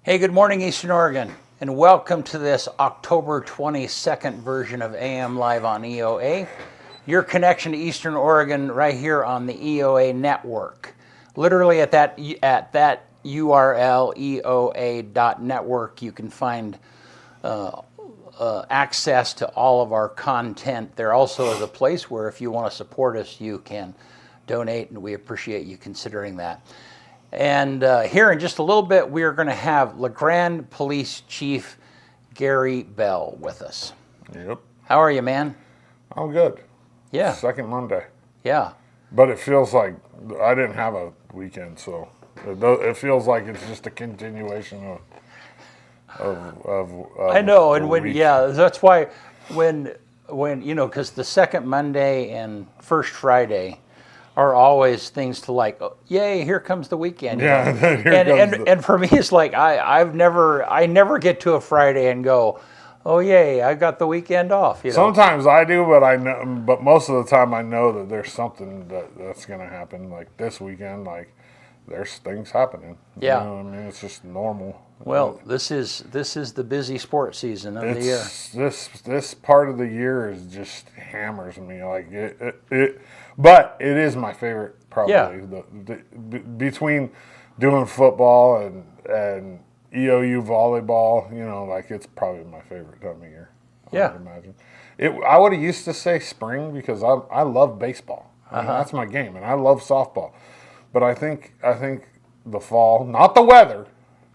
Hey, good morning, Eastern Oregon, and welcome to this October 22nd version of AM Live on EOA. Your connection to Eastern Oregon right here on the EOA network. Literally at that URL, EOA.network, you can find access to all of our content. There also is a place where if you want to support us, you can donate, and we appreciate you considering that. And here in just a little bit, we are going to have LeGrand Police Chief Gary Bell with us. Yep. How are you, man? I'm good. Yeah. Second Monday. Yeah. But it feels like I didn't have a weekend, so it feels like it's just a continuation of I know, and week. that's why when because the second Monday and first Friday are always things to like, oh, yay, here comes the weekend. Yeah, and for me, it's like I never get to a Friday and go, oh yay, I got the weekend off. Sometimes I do, but most of the time I know that there's something that's going to happen. Like this weekend, like there's things happening. Yeah, I mean it's just normal. Well, this is the busy sports season of the year. This part of the year is just hammers me like it. But it is my favorite, probably. Yeah. Between doing football and EOU volleyball, like it's probably my favorite time of year. Yeah. I would imagine. I would have used to say spring because I love baseball. I mean, that's my game, and I love softball. But I think the fall, not the weather,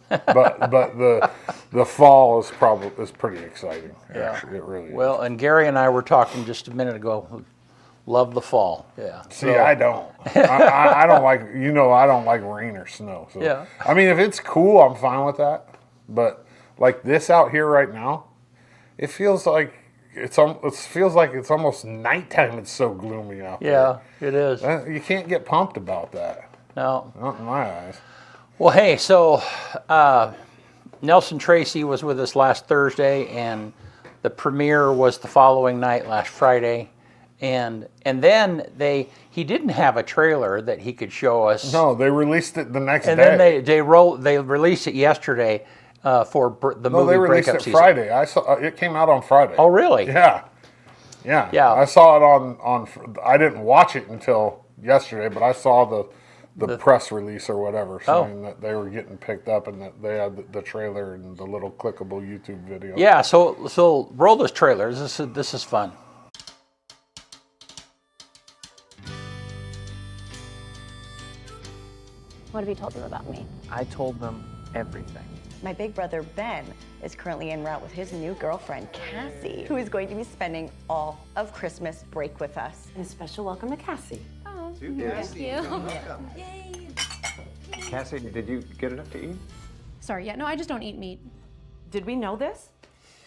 but the fall is pretty exciting. Yeah. Actually, it really is. Well, and Gary and I were talking just a minute ago. Love the fall. Yeah. See, I don't. I don't like. I don't like rain or snow. So. Yeah. I mean, if it's cool, I'm fine with that. But like this out here right now, it feels like it's almost nighttime. It's so gloomy out there. Yeah, it is. You can't get pumped about that. No. Not in my eyes. Well, hey, so Nelson Tracy was with us last Thursday, and the premiere was the following night, last Friday. And then he didn't have a trailer that he could show us. No, they released it the next day. And then they released it yesterday for the movie. No, they released breakup it season. Friday. I saw it came out on Friday. Oh, really? Yeah. I saw it on. I didn't watch it until yesterday, but I saw the press release or whatever saying that they were getting picked up and that they had the trailer and the little clickable YouTube video. Yeah. So roll this trailer. This is fun. What have you told them about me? I told them everything. My big brother, Ben, is currently en route with his new girlfriend, Cassie, who is going to be spending all of Christmas break with us. And a special welcome to Cassie. Oh, thank you. Yay. Cassie, did you get enough to eat? Sorry, no, I just don't eat meat. Did we know this?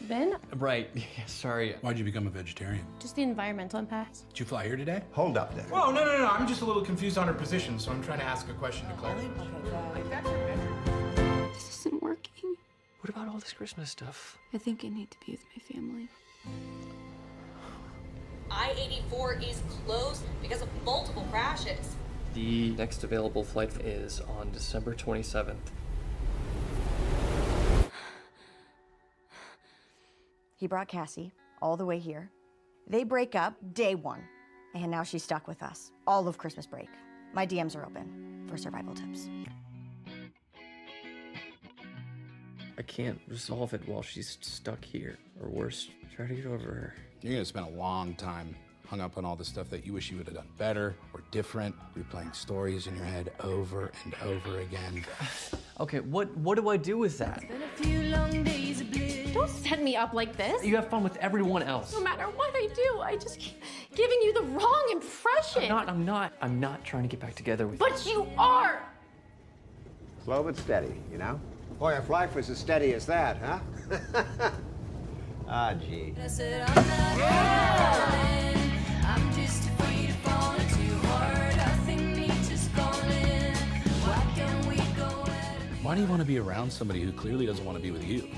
Ben? Right, yeah, sorry. Why'd you become a vegetarian? Just the environmental impacts. Did you fly here today? Hold up there. Whoa, no. I'm just a little confused on her position, so I'm trying to ask a question to clarify. This isn't working. What about all this Christmas stuff? I think I need to be with my family. I-84 is closed because of multiple crashes. The next available flight is on December 27th. He brought Cassie all the way here. They break up day one, and now she's stuck with us all of Christmas break. My DMs are open for survival tips. I can't resolve it while she's stuck here. Or worse, try to get over her. You're gonna spend a long time hung up on all the stuff that you wish you would have done better or different, replaying stories in your head over and over again. Okay, what do I do with that? Don't set me up like this. You have fun with everyone else. No matter what I do, I just keep giving you the wrong impression. I'm not trying to get back together with But you are! Slow but steady, you know? Boy, if life was as steady as that, huh? Ah, gee. Why do you want to be around somebody who clearly doesn't want to be with you?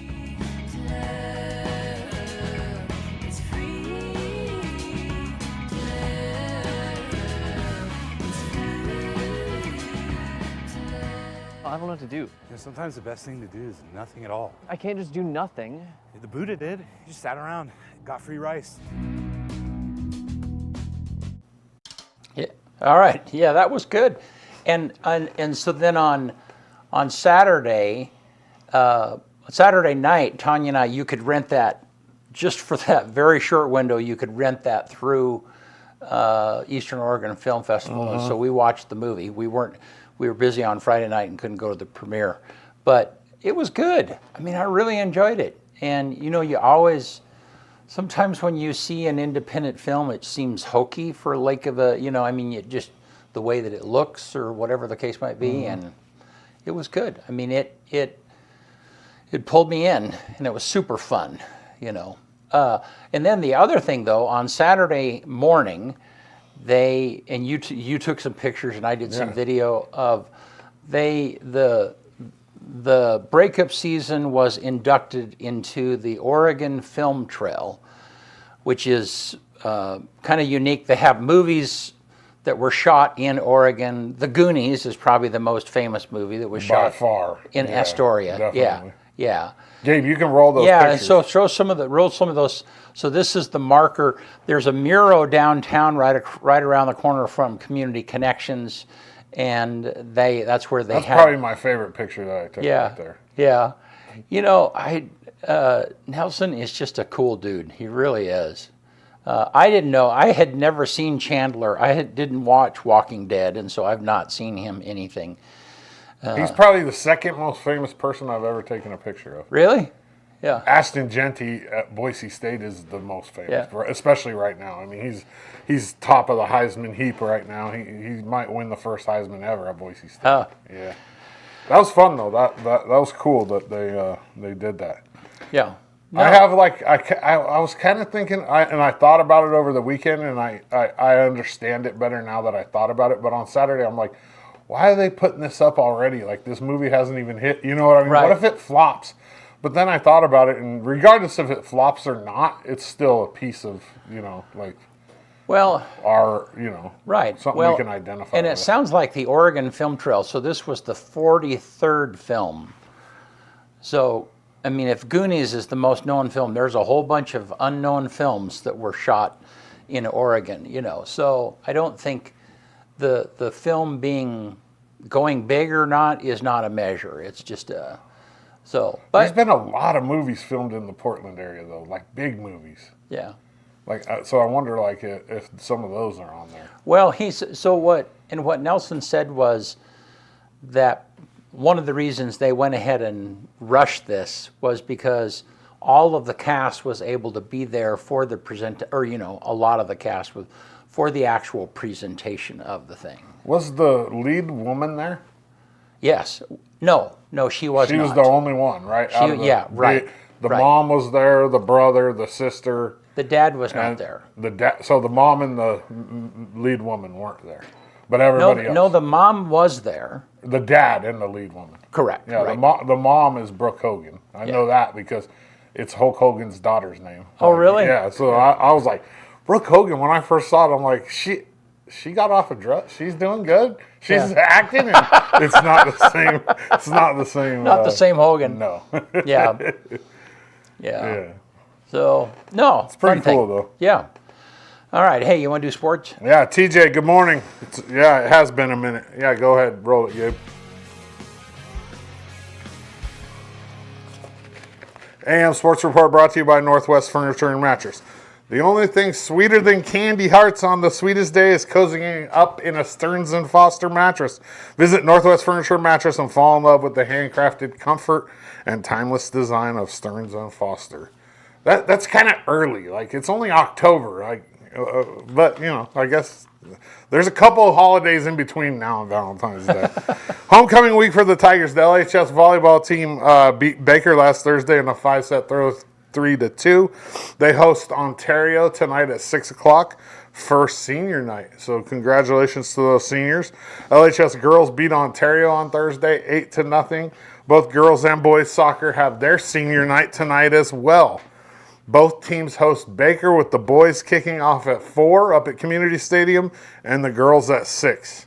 I don't know what to do. Sometimes the best thing to do is nothing at all. I can't just do nothing. The Buddha did. He just sat around, got free rice. Yeah. All right. Yeah, that was good. And so then on Saturday, Saturday night, Tanya and I, you could rent that just for that very short window. You could rent that through Eastern Oregon Film Festival, and so we watched the movie. We were busy on Friday night and couldn't go to the premiere, but it was good. I mean, I really enjoyed it. And you always, sometimes when you see an independent film, it seems hokey for lack of a, it just the way that it looks or whatever the case might be, and it was good. I mean, it pulled me in, and it was super fun, And then the other thing, though, on Saturday morning, you took some pictures and I did some video of the breakup season was inducted into the Oregon Film Trail, which is kind of unique. They have movies that were shot in Oregon. The Goonies is probably the most famous movie that was shot by far in Astoria. Definitely. Yeah. Gabe, you can roll those pictures. So roll some of those. So this is the marker. There's a mural downtown right around the corner from Community Connections, and that's where they That's probably my favorite picture that I took right there. Yeah. Nelson is just a cool dude. He really is. I didn't know. I had never seen Chandler. Didn't watch Walking Dead, and so I've not seen him anything. He's probably the second most famous person I've ever taken a picture of. Really? Yeah. Ashton Genty at Boise State is the most famous, especially right now. I mean, he's top of the Heisman heap right now. He might win the first Heisman ever at Boise State. Yeah. That was fun though. That was cool that they did that. Yeah. No. I have I was kind of thinking, and I thought about it over the weekend, and I understand it better now that I thought about it. But on Saturday, I'm like, why are they putting this up already? Like, this movie hasn't even hit. You know what I mean? Right. What if it flops? But then I thought about it, and regardless if it flops or not, it's still a piece of, our, right. something we can identify and with. it sounds like the Oregon Film Trail. So this was the 43rd film. So, I mean, if Goonies is the most known film, there's a whole bunch of unknown films that were shot in Oregon, So I don't think the film going big or not is not a measure. It's just but there's been a lot of movies filmed in the Portland area though, like big movies. Yeah. Like so, I wonder like if some of those are on there. Well, what Nelson said was that one of the reasons they went ahead and rushed this was because all of the cast was able to be there for the a lot of the cast for the actual presentation of the thing. Was the lead woman there? Yes. No, she was not. She was the only one, right? Right. The mom was there, the brother, the sister. The dad was not there. So the mom and the lead woman weren't there, but everybody else. No, the mom was there. The dad and the lead woman. Correct. Yeah, right. the mom is Brooke Hogan. I know that because it's Hulk Hogan's daughter's name. Oh, really? Yeah. So I was like, Brooke Hogan. When I first saw it, I'm like, she got off of drugs. She's doing good. She's acting. And it's not the same. It's not the same. Not the same Hogan. No. Yeah. So no, it's pretty cool though. Yeah. All right. Hey, you want to do sports? Yeah, TJ. Good morning. It has been a minute. Yeah, go ahead, roll it, Gabe. AM Sports Report brought to you by Northwest Furniture and Mattress. The only thing sweeter than candy hearts on the sweetest day is cozying up in a Stearns & Foster mattress. Visit Northwest Furniture and Mattress and fall in love with the handcrafted comfort and timeless design of Stearns & Foster. That's kind of early. Like, it's only October. But, I guess there's a couple of holidays in between now and Valentine's Day. Homecoming week for the Tigers. The LHS volleyball team beat Baker last Thursday in a 5-set throw, 3-2. They host Ontario tonight at 6 o'clock for senior night. So congratulations to those seniors. LHS girls beat Ontario on Thursday 8-0. Both girls and boys soccer have their senior night tonight as well. Both teams host Baker, with the boys kicking off at 4 up at Community Stadium and the girls at 6.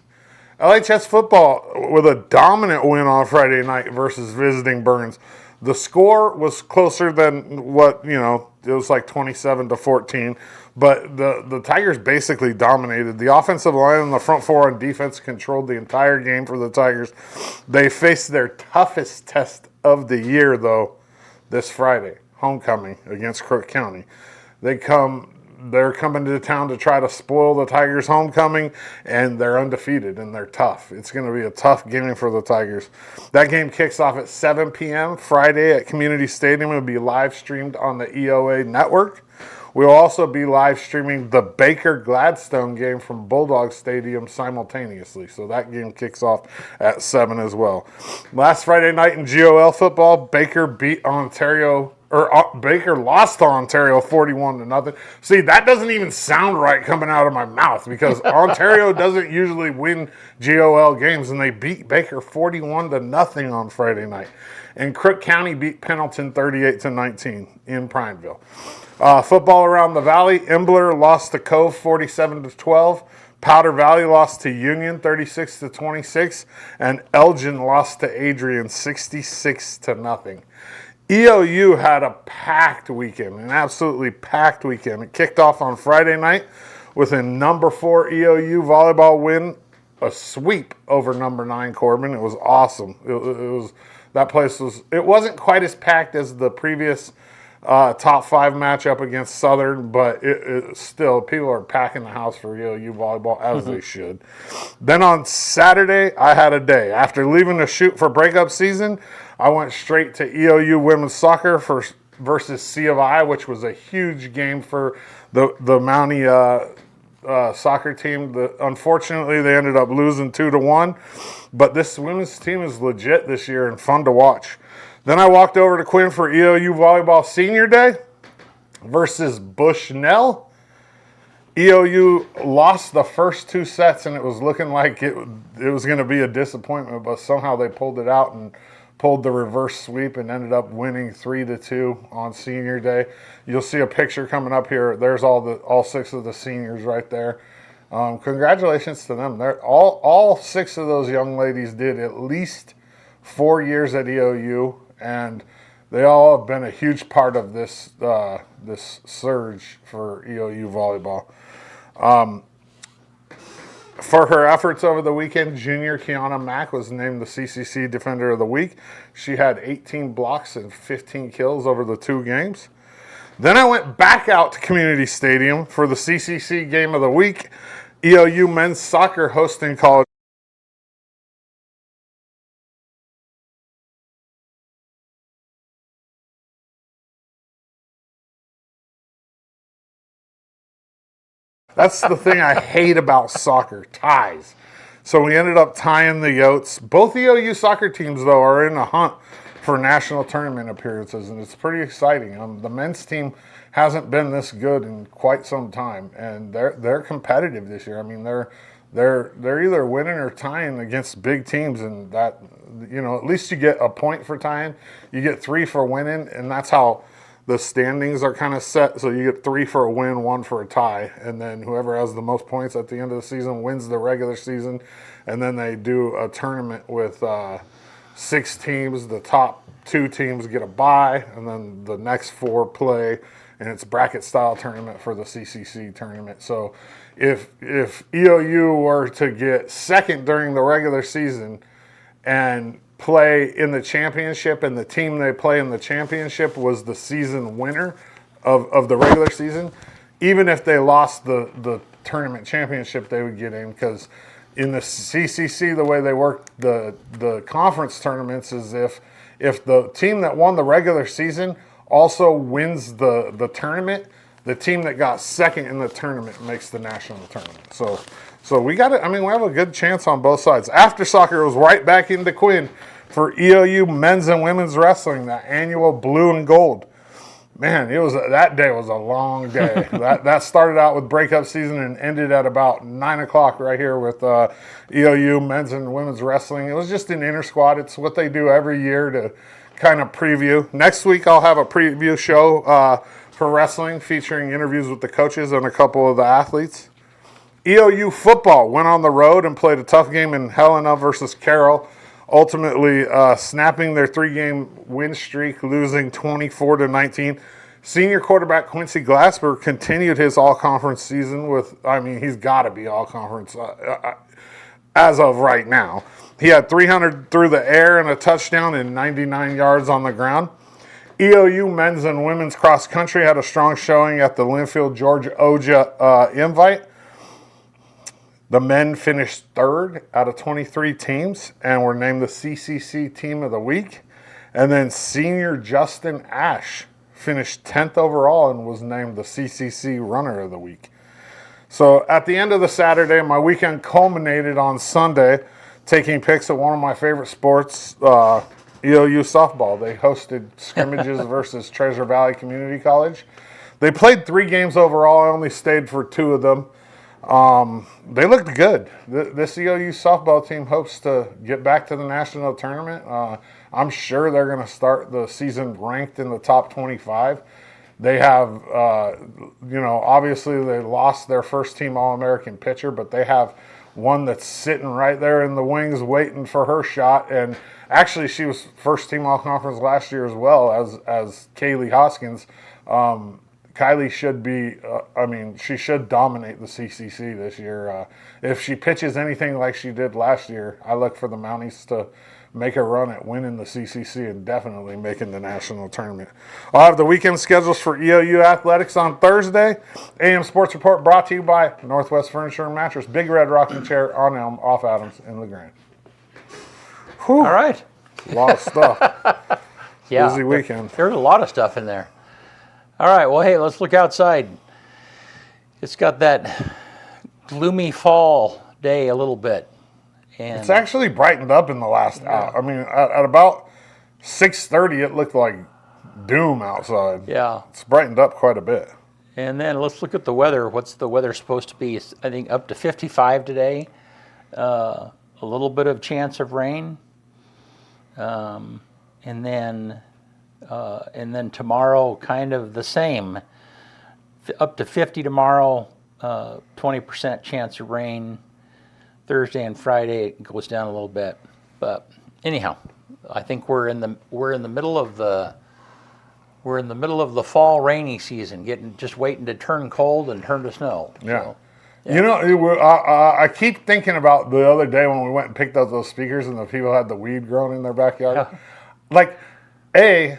LHS football with a dominant win on Friday night versus visiting Burns. The score was closer than what, it was like 27-14. But the Tigers basically dominated. The offensive line and the front four on defense controlled the entire game for the Tigers. They faced their toughest test of the year, though, this Friday, homecoming against Crook County. They're coming to town to try to spoil the Tigers' homecoming, and they're undefeated, and they're tough. It's going to be a tough game for the Tigers. That game kicks off at 7 p.m. Friday at Community Stadium. It will be live streamed on the EOA network. We'll also be live streaming the Baker Gladstone game from Bulldog Stadium simultaneously. So that game kicks off at 7 as well. Last Friday night in GOL football, Baker Baker lost to Ontario 41-0. See, that doesn't even sound right coming out of my mouth because Ontario doesn't usually win GOL games, and they beat Baker 41-0 on Friday night. And Crook County beat Pendleton 38-19 in Prineville. Football around the valley, Embler lost to Cove 47-12. Powder Valley lost to Union 36-26. And Elgin lost to Adrian 66-0. EOU had a packed weekend, an absolutely packed weekend. It kicked off on Friday night with a number 4 EOU volleyball win, a sweep over number 9 Corbin. It was awesome. It wasn't quite as packed as the previous top 5 matchup against Southern, but it still, people are packing the house for EOU volleyball, as they should. Then on Saturday, I had a day. After leaving to shoot for breakup season, I went straight to EOU women's soccer versus C of I, which was a huge game for the Mountie soccer team. Unfortunately, they ended up losing 2-1, but this women's team is legit this year and fun to watch. Then I walked over to Quinn for EOU Volleyball Senior Day versus Bushnell. EOU lost the first 2 sets, and it was looking like it was going to be a disappointment, but somehow they pulled it out and pulled the reverse sweep and ended up winning 3-2 on Senior Day. You'll see a picture coming up here. There's all 6 of the seniors right there. Congratulations to them. All 6 of those young ladies did at least 4 years at EOU, and they all have been a huge part of this surge for EOU volleyball. For her efforts over the weekend, junior Kiana Mack was named the CCC Defender of the Week. She had 18 blocks and 15 kills over the 2 games. Then I went back out to Community Stadium for the CCC Game of the Week. EOU men's soccer hosting college. That's the thing I hate about soccer, ties. So we ended up tying the Yotes. Both EOU soccer teams, though, are in a hunt for national tournament appearances, and it's pretty exciting. The men's team hasn't been this good in quite some time, and they're competitive this year. I mean, they're either winning or tying against big teams, and that, at least you get a point for tying, you get 3 for winning, and that's how the standings are kind of set. So you get 3 for a win, 1 for a tie, and then whoever has the most points at the end of the season wins the regular season. And then they do a tournament with 6 teams. The top 2 teams get a bye, and then the next 4 play, and it's bracket style tournament for the CCC tournament. So if EOU were to get second during the regular season and play in the championship, and the team they play in the championship was the season winner of the regular season, even if they lost the tournament championship, they would get in, because in the CCC, the way they work the conference tournaments is if the team that won the regular season also wins the tournament, the team that got second in the tournament makes the national tournament. So we got it. I mean, we have a good chance on both sides. After soccer, it was right back into Quinn for EOU men's and women's wrestling, that annual blue and gold. Man, that day was a long day. that started out with breakup season and ended at about 9 o'clock right here with EOU men's and women's wrestling. It was just an inter squad. It's what they do every year to kind of preview. Next week, I'll have a preview show for wrestling featuring interviews with the coaches and a couple of the athletes. EOU football went on the road and played a tough game in Helena versus Carroll, ultimately snapping their 3-game win streak, losing 24-19. Senior quarterback Quincy Glasper continued his all-conference season with, he's got to be all-conference as of right now. He had 300 through the air and a touchdown and 99 yards on the ground. EOU men's and women's cross country had a strong showing at the Linfield George Oja Invite. The men finished third out of 23 teams and were named the CCC Team of the Week. And then senior Justin Ash finished 10th overall and was named the CCC Runner of the Week. So at the end of the Saturday, my weekend culminated on Sunday, taking pics at one of my favorite sports, EOU softball. They hosted scrimmages versus Treasure Valley Community College. They played 3 games overall. I only stayed for 2 of them. They looked good. This EOU softball team hopes to get back to the national tournament. I'm sure they're going to start the season ranked in the top 25. They have, obviously they lost their first team All-American pitcher, but they have one that's sitting right there in the wings waiting for her shot. And actually she was first team All-Conference last year as well as Kaylee Hoskins. Kylie should be, she should dominate the CCC this year. If she pitches anything like she did last year, I look for the Mounties to make a run at winning the CCC and definitely making the national tournament. I'll have the weekend schedules for EOU Athletics on Thursday. AM Sports Report brought to you by Northwest Furniture and Mattress, Big Red Rocking Chair on Elm, off Adams in LeGrand. Whew. All right. A lot of stuff. Yeah, busy weekend. There's a lot of stuff in there. All right, well, hey, let's look outside. It's got that gloomy fall day a little bit. And it's actually brightened up in the last hour. At about 6:30, it looked like doom outside. Yeah. It's brightened up quite a bit. And then let's look at the weather. What's the weather supposed to be? I think up to 55 today. A little bit of chance of rain. And then tomorrow, kind of the same. Up to 50 tomorrow, 20% chance of rain. Thursday and Friday it goes down a little bit. But anyhow, I think we're in the middle of the fall rainy season, just waiting to turn cold and turn to snow. Yeah. So, yeah. I keep thinking about the other day when we went and picked up those speakers and the people had the weed growing in their backyard. Yeah.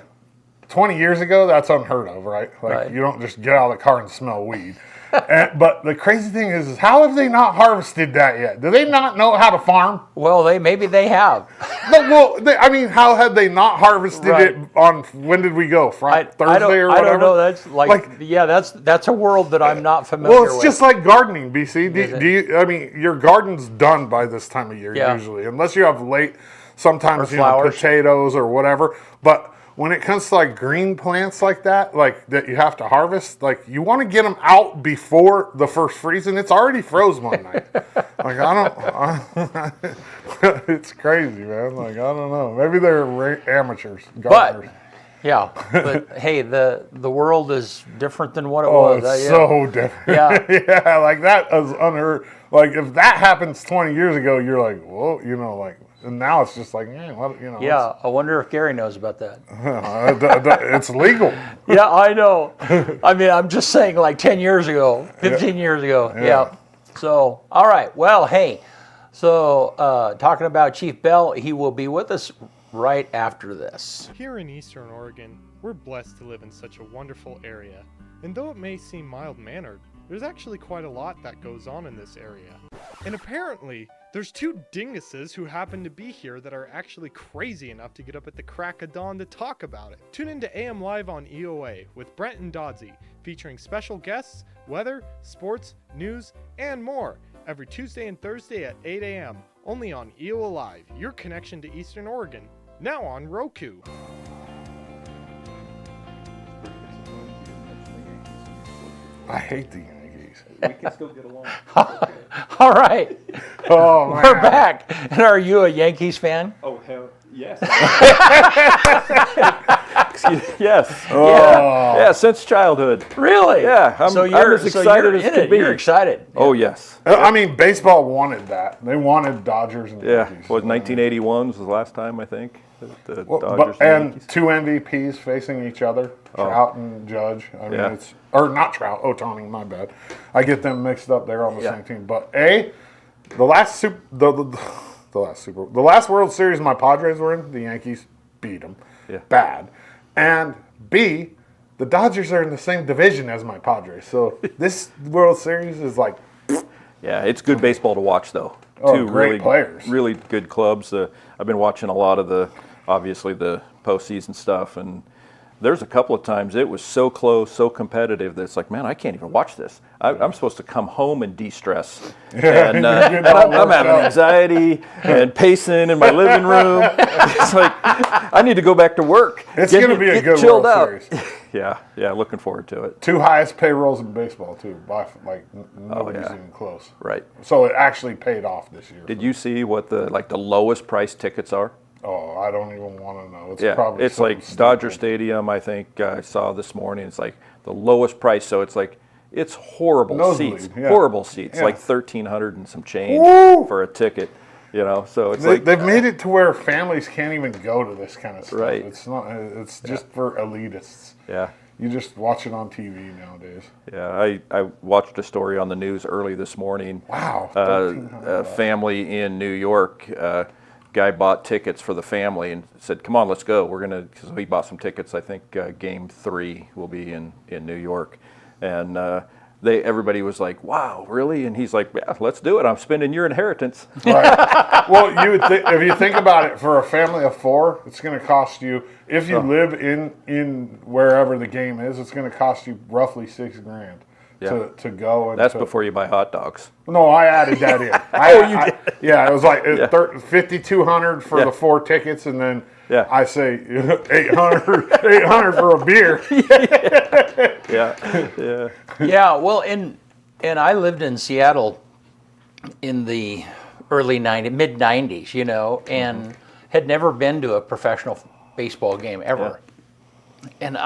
20 years ago, that's unheard of, right? Right. You don't just get out of the car and smell weed. But the crazy thing is how have they not harvested that yet? Do they not know how to farm? Well, maybe they have. How had they not harvested it on, when did we go? Thursday or whatever? I don't know. That's that's a world that I'm not familiar with. Well, it's just like gardening, BC. Your garden's done by this time of year usually, unless you have late, sometimes potatoes or whatever. But when it comes to green plants like that you have to harvest, you want to get them out before the first freeze, and it's already froze one night. It's crazy, man. I don't know. Maybe they're amateurs, gardeners. But hey, the world is different than what it was. It's so different. Yeah. Yeah, that is unheard. If that happens 20 years ago, you're like, whoa, and now it's just Yeah, I wonder if Gary knows about that. It's legal. Yeah, I know. I'm just saying 10 years ago, 15 years ago. Yeah. So, all right. Well, hey, talking about Chief Bell, he will be with us right after this. Here in Eastern Oregon, we're blessed to live in such a wonderful area. And though it may seem mild-mannered, there's actually quite a lot that goes on in this area. And apparently, there's 2 dinguses who happen to be here that are actually crazy enough to get up at the crack of dawn to talk about it. Tune into AM Live on EOA with Brent and Doddsy, featuring special guests, weather, sports, news, and more, every Tuesday and Thursday at 8 a.m., only on EOA Live, your connection to Eastern Oregon, now on Roku. I hate the Yankees. We can still get along. All right. Oh, man. We're back. And are you a Yankees fan? Oh, hell yes. Sox. Yes. Oh. Yeah, since childhood. Really? Yeah, I'm as excited as could be. You're excited. Oh, yes. I mean, baseball wanted that. They wanted Dodgers and Yeah, Yankees. was 1981 was the last time, I think. The Well, Dodgers and Yankees. 2 MVPs facing each other, Trout and Judge. I mean, Yeah. or not Trout, Ohtani, my bad. I get them mixed up. They're on the Yeah. same team. But the last World Series my Padres were in, the Yankees beat them, bad. And B, the Dodgers are in the same division as my Padres. So this World Series is like, yeah, it's good baseball to watch though. Oh, Two great really players. really good clubs. I've been watching a lot of obviously the postseason stuff, and there's a couple of times it was so close, so competitive that it's like, man, I can't even watch this. I'm supposed to come home and de-stress, and I'm having anxiety and pacing in my living room. It's like I need to go back to work. It's going to be a good chilled World out. Series. Yeah, looking forward to it. 2 highest payrolls in baseball too. Nobody's even close. Right. So it actually paid off this year. Did you see what the lowest price tickets are? Oh, I don't even want to know. It's probably it's like stupid. Dodger Stadium. I think I saw this morning. It's like the lowest price. So it's like it's horrible Nosebleed, seats. yeah. Horrible seats. Yeah. Like 1,300 and some change Woo! for a ticket. You know, so it's They've made it to where families can't even go to this kind of stuff. Right. It's not. It's just for elitists. Yeah. You just watch it on TV nowadays. Yeah, I watched a story on the news early this morning. Wow. A family in New York. Guy bought tickets for the family and said, "Come on, let's go. We're gonna." Because he bought some tickets. I think Game 3 will be in New York, and everybody was like, "Wow, really?" And he's like, "Yeah, let's do it. I'm spending your inheritance." Right. Well, you would if you think about it, for a family of 4, it's going to cost you. If you live in wherever the game is, it's going to cost you roughly $6,000 to go. And that's before you buy hot dogs. No, I added that in. Yeah, it was like $5,200 for the 4 tickets, and then I say $800 for a beer. Yeah. Yeah, well, and I lived in Seattle in the early mid 90s, you know, and had never been to a professional baseball game ever. And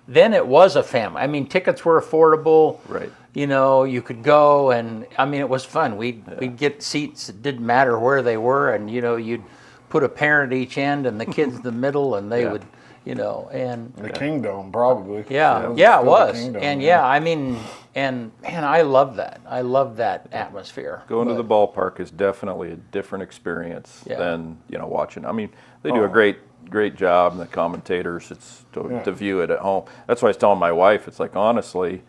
then it was a family. I mean, tickets were affordable. Right. You know, you could go, and I mean, it was fun. We'd get seats. It didn't matter where they were, and you know, you'd put a parent at each end and the kids in the middle, and they would, you know, and the Kingdom probably. Yeah, it was. Kingdom, and I mean, and man, I love that. I love that atmosphere. Going to the ballpark is definitely a different experience than watching. I mean, they do a great job, and the commentators. It's to view it at home. That's why I was telling my wife. It's like, honestly,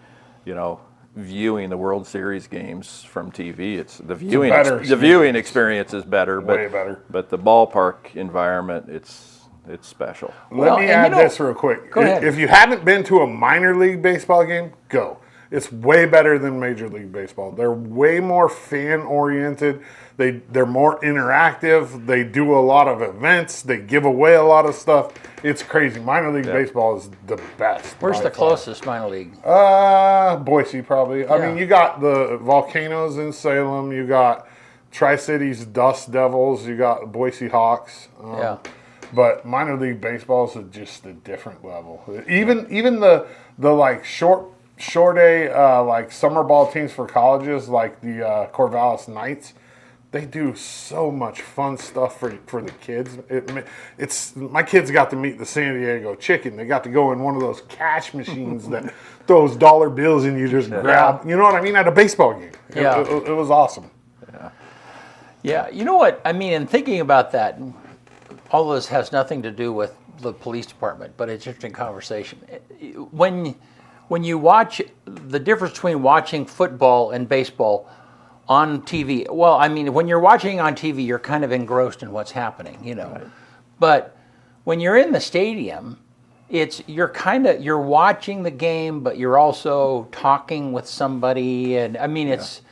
viewing the World Series games from TV, it's the viewing experience is better. Way better. But the ballpark environment, it's special. Let me add this real quick. Go ahead. If you haven't been to a minor league baseball game, go. It's way better than Major League Baseball. They're way more fan-oriented. They're more interactive. They do a lot of events. They give away a lot of stuff. It's crazy. Minor League Baseball is the best. Where's the closest minor league? Boise, probably. I mean, you got the Volcanoes in Salem. You got Tri-Cities Dust Devils. You got Boise Hawks. But minor league baseball is just a different level. Even the like short A like summer ball teams for colleges, like the Corvallis Knights, they do so much fun stuff for the kids. It's my kids got to meet the San Diego Chicken. They got to go in one of those cash machines that throws dollar bills and you just grab. You know what I mean? At a baseball game. It was awesome. Yeah. You know what I mean? And thinking about that, all of this has nothing to do with the police department, but it's an interesting conversation. When you watch, the difference between watching football and baseball on TV, well, I mean, when you're watching on TV, you're kind of engrossed in what's happening, you know. Right. But when you're in the stadium, you're watching the game, but you're also talking with somebody, and I mean, it's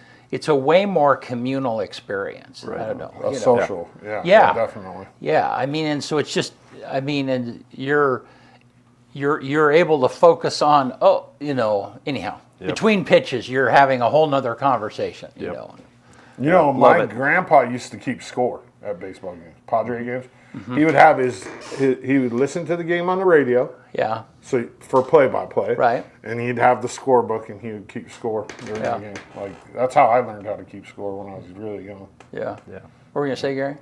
a way more communal experience. Right. I don't know. Social, yeah, definitely. Yeah, I mean, and so it's just, I mean, and you're able to focus on, anyhow, between pitches, you're having a whole nother conversation, you know. You know, Love my it. grandpa used to keep score at baseball games, Padre games. Mm-hmm. He would have he would listen to the game on the radio. Yeah. So for play-by-play, Right. And he'd have the scorebook, and he would keep score during Yeah. the game. Like that's how I learned how to keep score when I was really young. Yeah. Yeah. What were you gonna say, Gary?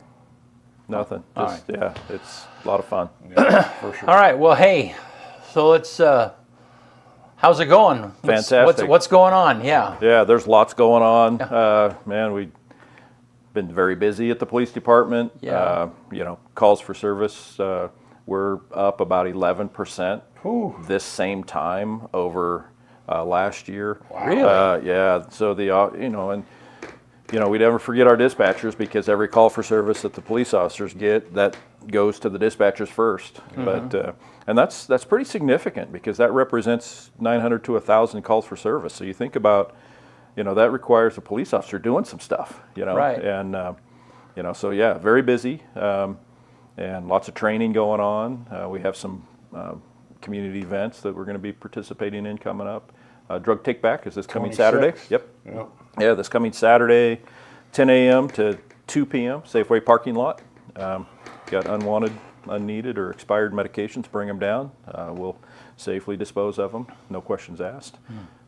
Nothing. All Just yeah, it's a lot of fun. Yeah, for sure. All right. Well, hey, so let's. How's it going? Fantastic. What's going on? Yeah. Yeah, there's lots going on. Man, we've been very busy at the police department. Yeah. Calls for service. We're up about 11% Ooh. this same time over last year. Wow. Really? Yeah. So we never forget our dispatchers, because every call for service that the police officers get, that goes to the dispatchers first. But and that's pretty significant, because that represents 900 to 1,000 calls for service. So you think about, that requires a police officer doing some stuff. Right. And so yeah, very busy, and lots of training going on. We have some community events that we're going to be participating in coming up. Drug Take Back is this coming 26th. Saturday. Yep. Yeah, this coming Saturday, 10 a.m. to 2 p.m. Safeway parking lot. Got unwanted, unneeded, or expired medications. Bring them down. We'll safely dispose of them. No questions asked.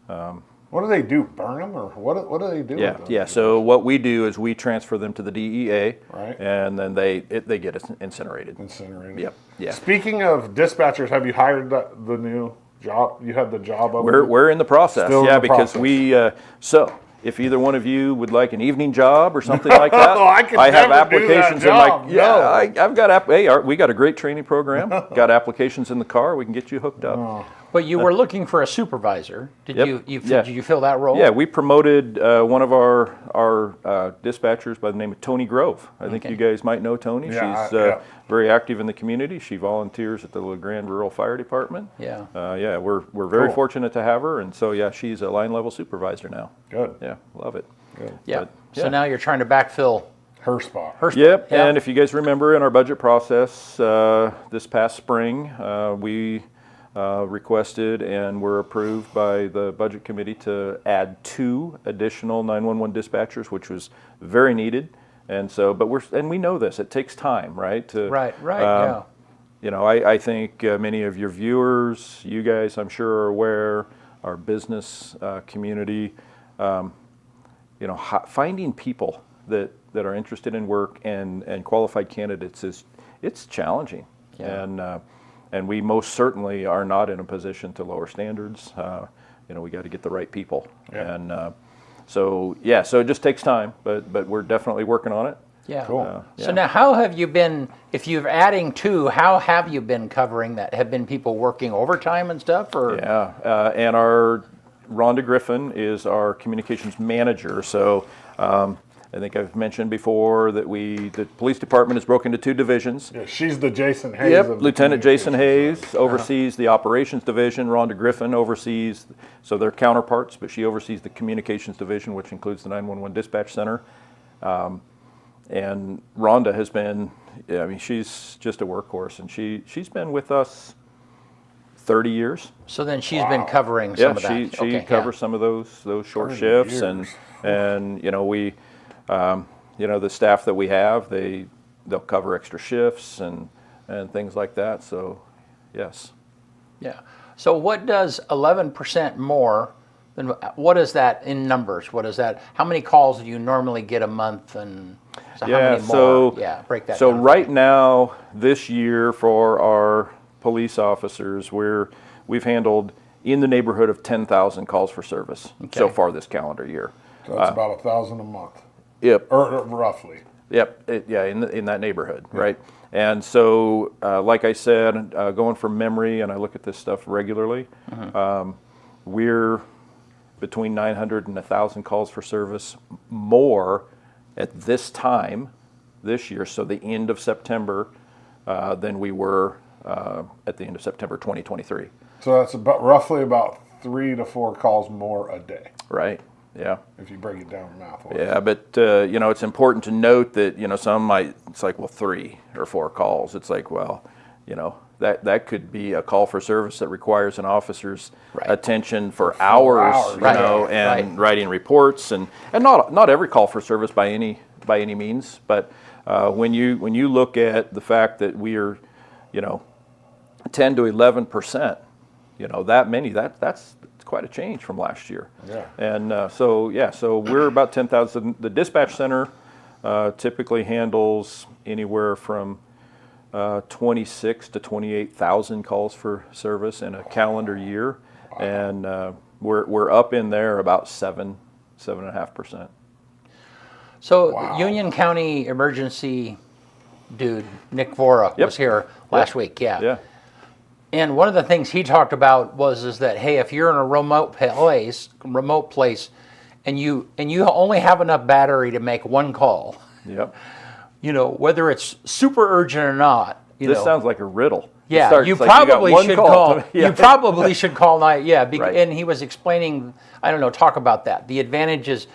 What do they do? Burn them, or what do they do? Yeah, with yeah. those? So what we do is we transfer them to the DEA, Right. and then they get incinerated. Incinerated. Yep. Yeah. Speaking of dispatchers, have you hired the new job? You had the job of We're in the process. Still in yeah, the because process. so if either one of you would like an evening job or something like that, I could have never do that applications job, in my no. I've got we got a great training program. Got applications in the car. We can get you hooked up. But you were looking for a supervisor. Did Yep. did you fill that role? Yeah, we promoted one of our dispatchers by the name of Tony Grove. I think Okay. you guys might know Tony. Yeah, She's yeah. very active in the community. She volunteers at the LeGrand Rural Fire Department. Yeah. Yeah, we're very Cool. fortunate to have her, and so yeah, she's a line level supervisor now. Good. Yeah, love it. Good. Yeah. But, So yeah. now you're trying to backfill Her spot. her. Yep, Yeah. and if you guys remember in our budget process this past spring, we requested and were approved by the budget committee to add 2 additional 911 dispatchers, which was very needed. And so, but we know this, it takes time, right? Right. Yeah. I think many of your viewers, you guys, I'm sure are aware, our business community, finding people that are interested in work and qualified candidates it's challenging. Yeah. And we most certainly are not in a position to lower standards. We got to get the right people. Yeah. And so it just takes time, but we're definitely working on it. Yeah. Cool. So now, how have you been? If you're adding 2, how have you been covering that? Have been people working overtime and stuff, or? Yeah, and our Rhonda Griffin is our communications manager. So I think I've mentioned before that the police department is broken into 2 divisions. Yeah, she's the Jason Hayes. Yep, of the Lieutenant Jason communications. Hayes oversees the operations division. Rhonda Griffin oversees, so they're counterparts, but she oversees the communications division, which includes the 911 dispatch center. And Rhonda has been, she's just a workhorse, and she's been with us 30 years. So then she's been covering some of that. She covers some of those short 30 shifts, years. and we, the staff that we have, they'll cover extra shifts and things like that. So, yes. Yeah. So what does 11% more? Then what is that in numbers? What is that? How many calls do you normally get a month, and so how many more? Break that. So down. right now, this year for our police officers, we've handled in the neighborhood of 10,000 calls for service so far this calendar year. So that's about 1,000 a month. Yep. Or roughly. Yep. In that neighborhood, right? And so, like I said, going from memory, and I look at this stuff regularly, we're between 900 and 1,000 calls for service more at this time this year, so the end of September, than we were at the end of September 2023. So that's roughly about 3 to 4 calls more a day. Right. Yeah. If you break it down math-wise. Yeah, but it's important to note that some might. It's like, well, 3 or 4 calls. It's like, well, that could be a call for service that requires an officer's Right. attention for hours, you Right. know, and Right. writing reports, and not every call for service by any means, but when you look at the fact that we are, 10 to 11%, that many, that's quite a change from last year. Yeah. And so we're about 10,000. The dispatch center typically handles anywhere from 26 to 28,000 calls for service in a calendar year, and we're up in there about 7.5%. So Union County emergency dude, Nick Vora, was here last week. Yeah. Yeah. And one of the things he talked about is that, hey, if you're in a remote place, and you only have enough battery to make one call, Yep. Whether it's super urgent or not, This sounds like a riddle. Yeah, you probably should call. You probably should call. Right. And he was explaining. I don't know. Talk about that. The advantages,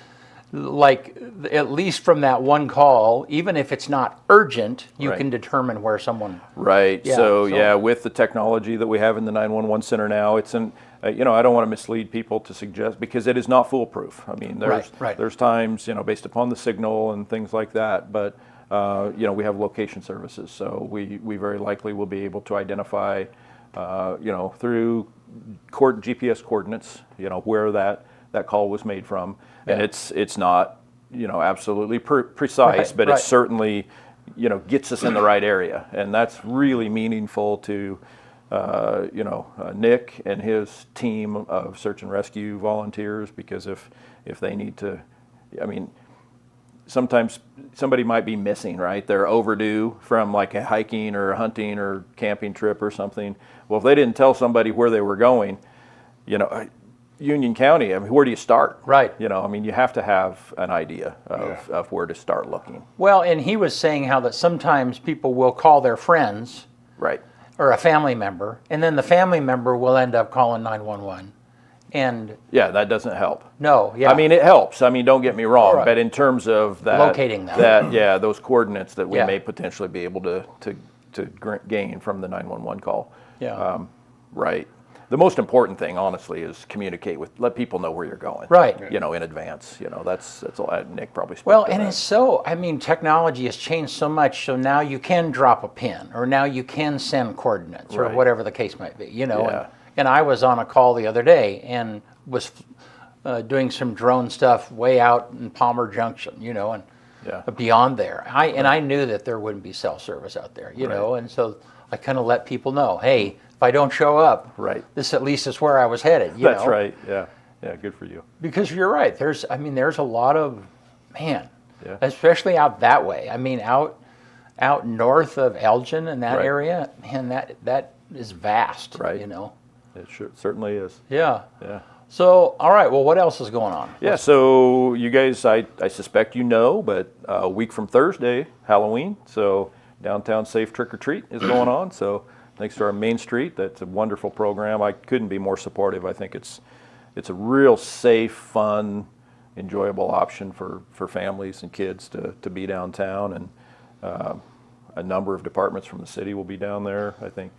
like at least from that one call, even if it's not urgent, you Right. can determine where someone. Right. Yeah, So with the technology that we have in the 911 center now, it's I don't want to mislead people to suggest, because it is not foolproof. I mean, there's times, based upon the signal and things like that, but we have location services, so we very likely will be able to identify, through GPS coordinates, where that call was made from, and it's not, absolutely precise, but it certainly, gets us in the right area, and that's really meaningful to, Nick and his team of search and rescue volunteers, because if they need to, sometimes somebody might be missing, right? They're overdue from like a hiking or hunting or camping trip or something. Well, if they didn't tell somebody where they were going, Union County, where do you start? Right. You have to have an idea of where to start looking. Well, and he was saying how that sometimes people will call their friends, right, or a family member, and then the family member will end up calling 911. And that doesn't help. No, yeah. It helps. Don't get me wrong, but in terms of that, locating them, those coordinates that we Yeah. may potentially be able to gain from the 911 call. Yeah. Right. The most important thing, honestly, is let people know where you're going. Right. In advance. That's all. Nick probably spoke Well, to and that. it's so, technology has changed so much, so now you can drop a pin, or now you can send coordinates, or Right. whatever the case might be, Yeah. And I was on a call the other day and was doing some drone stuff way out in Palmer Junction, and beyond there. I knew that there wouldn't be cell service out there, Right. and so I kind of let people know, hey, if I don't show up, right, this at least is where I was headed. That's right. Yeah. Yeah. Good for you. Because you're right. There's a lot of, especially out that way. Out north of Elgin and that Right. area, that is vast. Right. It certainly is. Yeah. Yeah. So, all right. Well, what else is going on? Yeah, so you guys, I suspect but a week from Thursday, Halloween, so downtown safe trick or treat is going on. So thanks to our Main Street, that's a wonderful program. I couldn't be more supportive. I think it's a real safe, fun, enjoyable option for families and kids to be downtown, and a number of departments from the city will be down there. I think,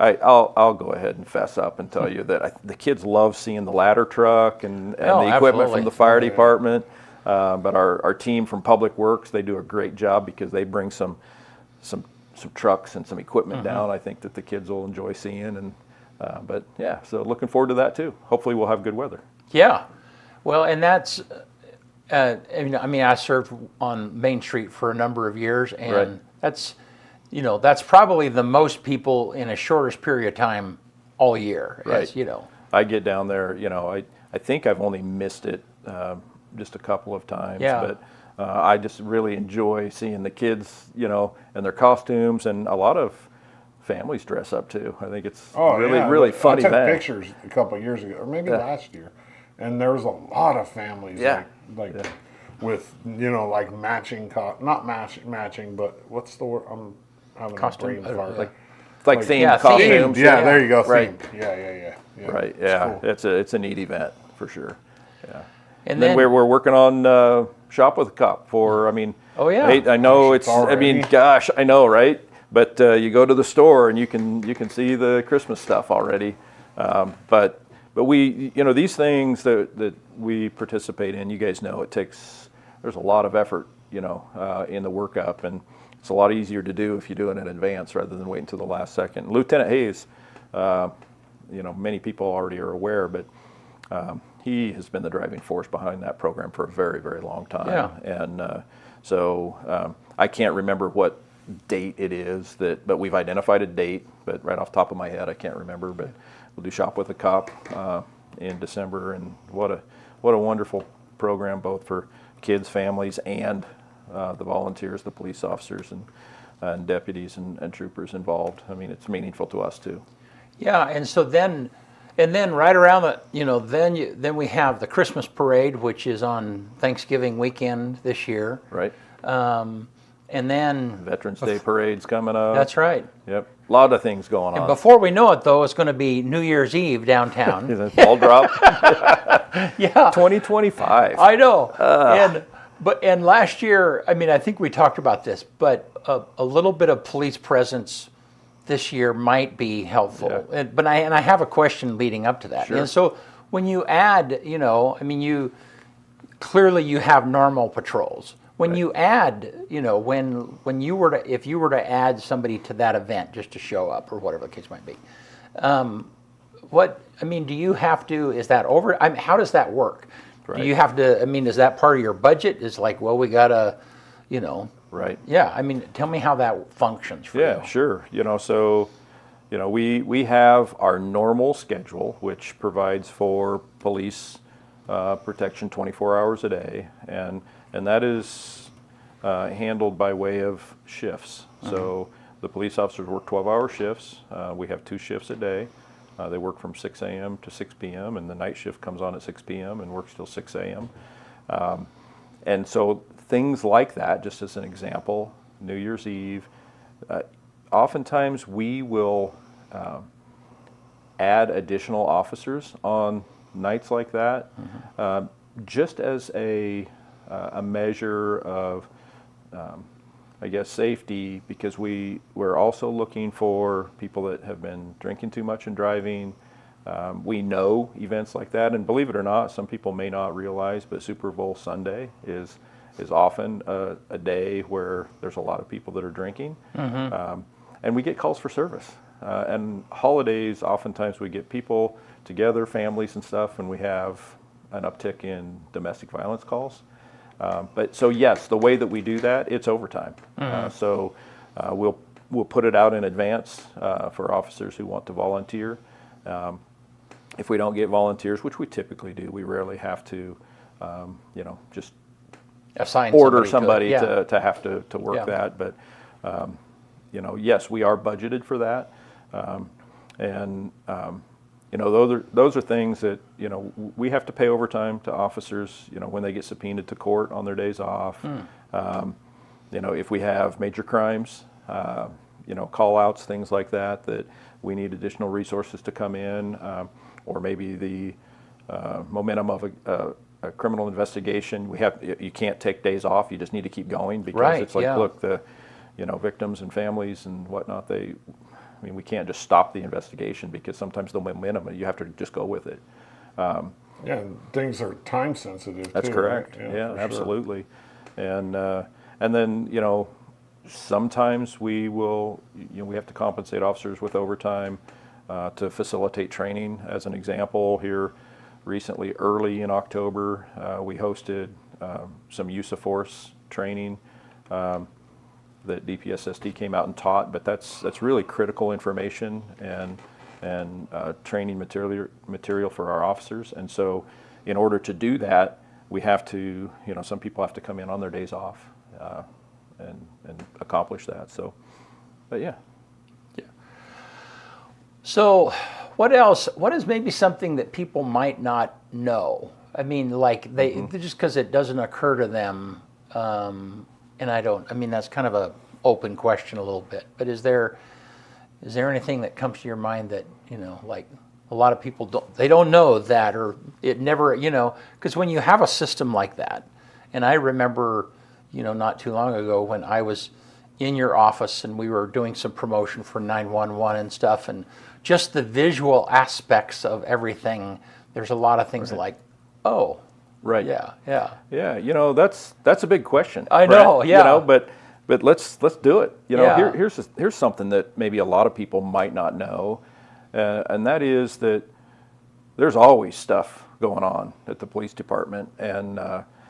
I'll go ahead and fess up and tell you that the kids love seeing the ladder truck and the equipment from the fire department. But our team from Public Works, they do a great job because they bring some trucks and some equipment down. I think that the kids will enjoy seeing, and so looking forward to that too. Hopefully we'll have good weather. Yeah. Well, and that's, I served on Main Street for a number of years, and Right. that's probably the most people in a shortest period of time all year. Right. I get down there, I think I've only missed it just a couple of times, but I just really enjoy seeing the kids, in their costumes, and a lot of families dress up too. I think it's really fun event. I took pictures a couple of years ago, or maybe last year, and there was a lot of families with like matching, not matching, but what's the word? I'm having Costume, a brain fart. Like themed costumes. Themed. Yeah, there you go. Right. Themed. Yeah. Right. Yeah. Cool. It's a neat event for sure. Yeah. And then we're working on Shop with a Cop for. Oh yeah. I know Gosh, I know, right? but you go to the store and you can see the Christmas stuff already. But we, these things that we participate in, you guys know, there's a lot of effort, in the workup, and it's a lot easier to do if you do it in advance rather than wait until the last second. Lieutenant Hayes, many people already are aware, but he has been the driving force behind that program for a very, very long time. Yeah. And so I can't remember what date it is but we've identified a date, but right off the top of my head I can't remember, but we'll do Shop with a Cop in December, and what a wonderful program, both for kids, families, and the volunteers, the police officers and deputies and troopers involved. I mean, it's meaningful to us too. Yeah, and so then right around the, then we have the Christmas parade, which is on Thanksgiving weekend this year. Right. And then Veterans Day parade's coming up. That's right. Yep. A lot of things going on. And before we know it, though, it's going to be New Year's Eve downtown. Ball drop. Yeah. 2025. I know. And last year, I mean, I think we talked about this, but a little bit of police presence this year might be helpful. Yeah. But I have a question leading up to that. Sure. And so when you add, clearly you have normal patrols. When you add, when you were if you were to add somebody to that event just to show up or whatever the case might be, do you have to? Is that over? How does that work? Right. Do you have to? Is that part of your budget? Is like, well, we gotta, Right. Yeah. Tell me how that functions for you. Yeah, sure. We have our normal schedule, which provides for police protection 24 hours a day, and that is handled by way of shifts. Mm-hmm. So the police officers work 12-hour shifts. We have 2 shifts a day. They work from 6 a.m. to 6 p.m., and the night shift comes on at 6 p.m. and works till 6 a.m. And so things like that, just as an example, New Year's Eve, oftentimes we will add additional officers on nights like that, just as a measure of, safety, because we're also looking for people that have been drinking too much and driving. We know events like that, and believe it or not, some people may not realize, but Super Bowl Sunday is often a day where there's a lot of people that are drinking, and we get calls for service. And holidays, oftentimes we get people together, families and stuff, and we have an uptick in domestic violence calls. So yes, the way that we do that, it's overtime. So we'll put it out in advance for officers who want to volunteer. If we don't get volunteers, which we typically do, we rarely have to, just assign order somebody to to have to work that. But yes, we are budgeted for that, those are things that we have to pay overtime to officers. When they get subpoenaed to court on their days off. If we have major crimes, call outs, things like that we need additional resources to come in, or maybe the momentum of a criminal investigation. You can't take days off. You just need to keep going, because it's like, look, the victims and families and whatnot, we can't just stop the investigation, because sometimes the momentum, you have to just go with it. And things are time sensitive. That's too, correct. Right? Yeah, absolutely. Sure. And then sometimes we have to compensate officers with overtime to facilitate training. As an example, here recently, early in October, we hosted some use of force training that DPSSD came out and taught, but that's really critical information and training material for our officers. And so in order to do that, we have to, some people have to come in on their days off and accomplish that. So, but yeah. So what else? What is maybe something that people might not know? Like just because it doesn't occur to them, and I don't. That's kind of a open question a little bit. But is there anything that comes to your mind that like a lot of people don't know that, or it never, because when you have a system like that, and I remember, not too long ago when I was in your office, and we were doing some promotion for 911 and stuff, and just the visual aspects of everything. There's a lot of things like, oh, right, yeah. Yeah, that's a big question. I know, Brent, yeah. But let's do it. Yeah. Here's something that maybe a lot of people might not know, and that is that there's always stuff going on at the police department, and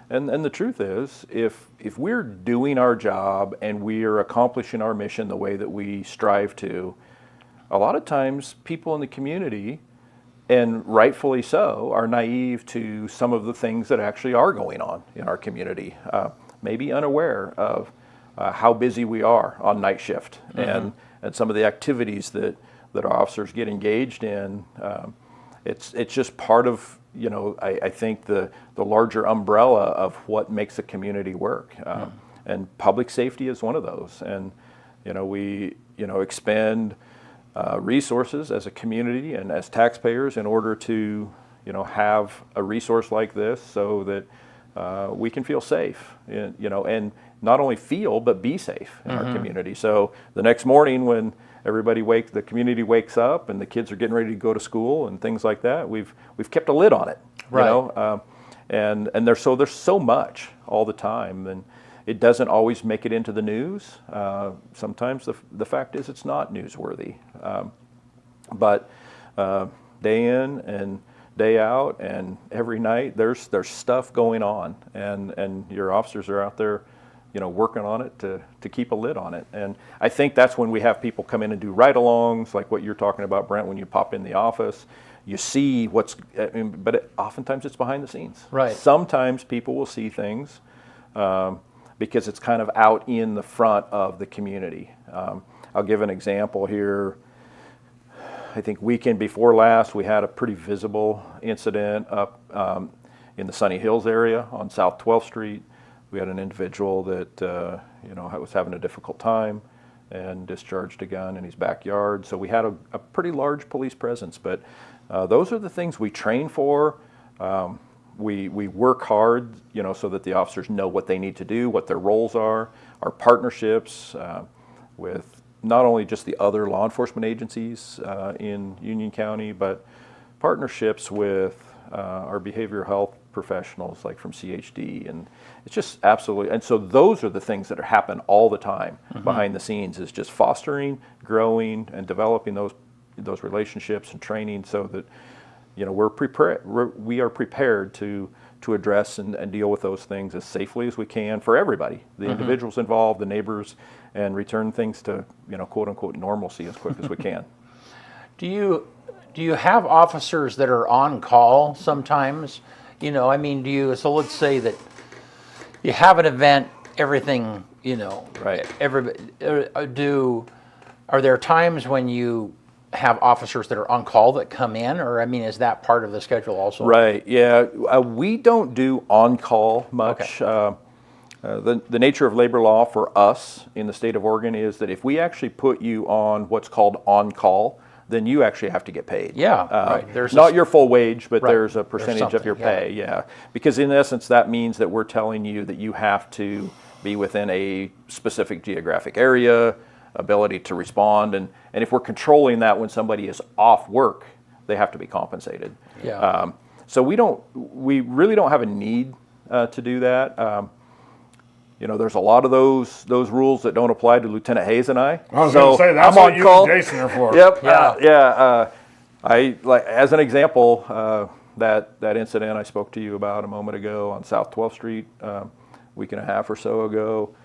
the truth is, if we're doing our job and we are accomplishing our mission the way that we strive to, a lot of times people in the community, and rightfully so, are naive to some of the things that actually are going on in our community, maybe unaware of how busy we are on night shift, and some of the activities that our officers get engaged in. It's just part of, I think the larger umbrella of what makes a community work. And public safety is one of those. And, we, expend resources as a community and as taxpayers in order to, have a resource like this so that we can feel safe, and not only feel, but be safe in our community. So the next morning when the community wakes up and the kids are getting ready to go to school and things like that, we've kept a lid on it, right. And there's so much all the time, and it doesn't always make it into the news. Sometimes the fact is it's not newsworthy, but day in and day out and every night there's stuff going on, and your officers are out there working on it to keep a lid on it. And I think that's when we have people come in and do ride-alongs, like what you're talking about, Brent, when you pop in the office. You see but oftentimes it's behind the scenes. Right. Sometimes people will see things because it's kind of out in the front of the community. I'll give an example here. I think weekend before last, we had a pretty visible incident up in the Sunny Hills area on South 12th Street. We had an individual that was having a difficult time and discharged a gun in his backyard. So we had a pretty large police presence. But those are the things we train for. We work hard, so that the officers know what they need to do, what their roles are. Our partnerships with not only just the other law enforcement agencies in Union County, but partnerships with our behavioral health professionals like from CHD, and it's just absolutely, and so those are the things that happen all the time behind the scenes, is just fostering, growing, and developing those relationships and training so that we are prepared to address and deal with those things as safely as we can for everybody, the individuals involved, the neighbors, and return things to quote unquote normalcy as quick as we can. Do you have officers that are on call sometimes? So let's say that you have an event, everything, right. Are there times when you have officers that are on call that come in, or is that part of the schedule also? Right, yeah. We don't do on-call much. Okay. The nature of labor law for us in the state of Oregon is that if we actually put you on what's called on-call, then you actually have to get paid. Yeah, right. There's not your full wage, but right. there's a percentage of your pay, yeah. Because in essence, that means that we're telling you that you have to be within a specific geographic area, ability to respond, and if we're controlling that when somebody is off work, they have to be compensated. Yeah. So we really don't have a need to do that. There's a lot of those rules that don't apply to Lieutenant Hayes and I. I was going to say, that's what you and Jason are for. Yep. Yeah. As an example, that incident I spoke to you about a moment ago on South 12th Street, week and a half or so ago,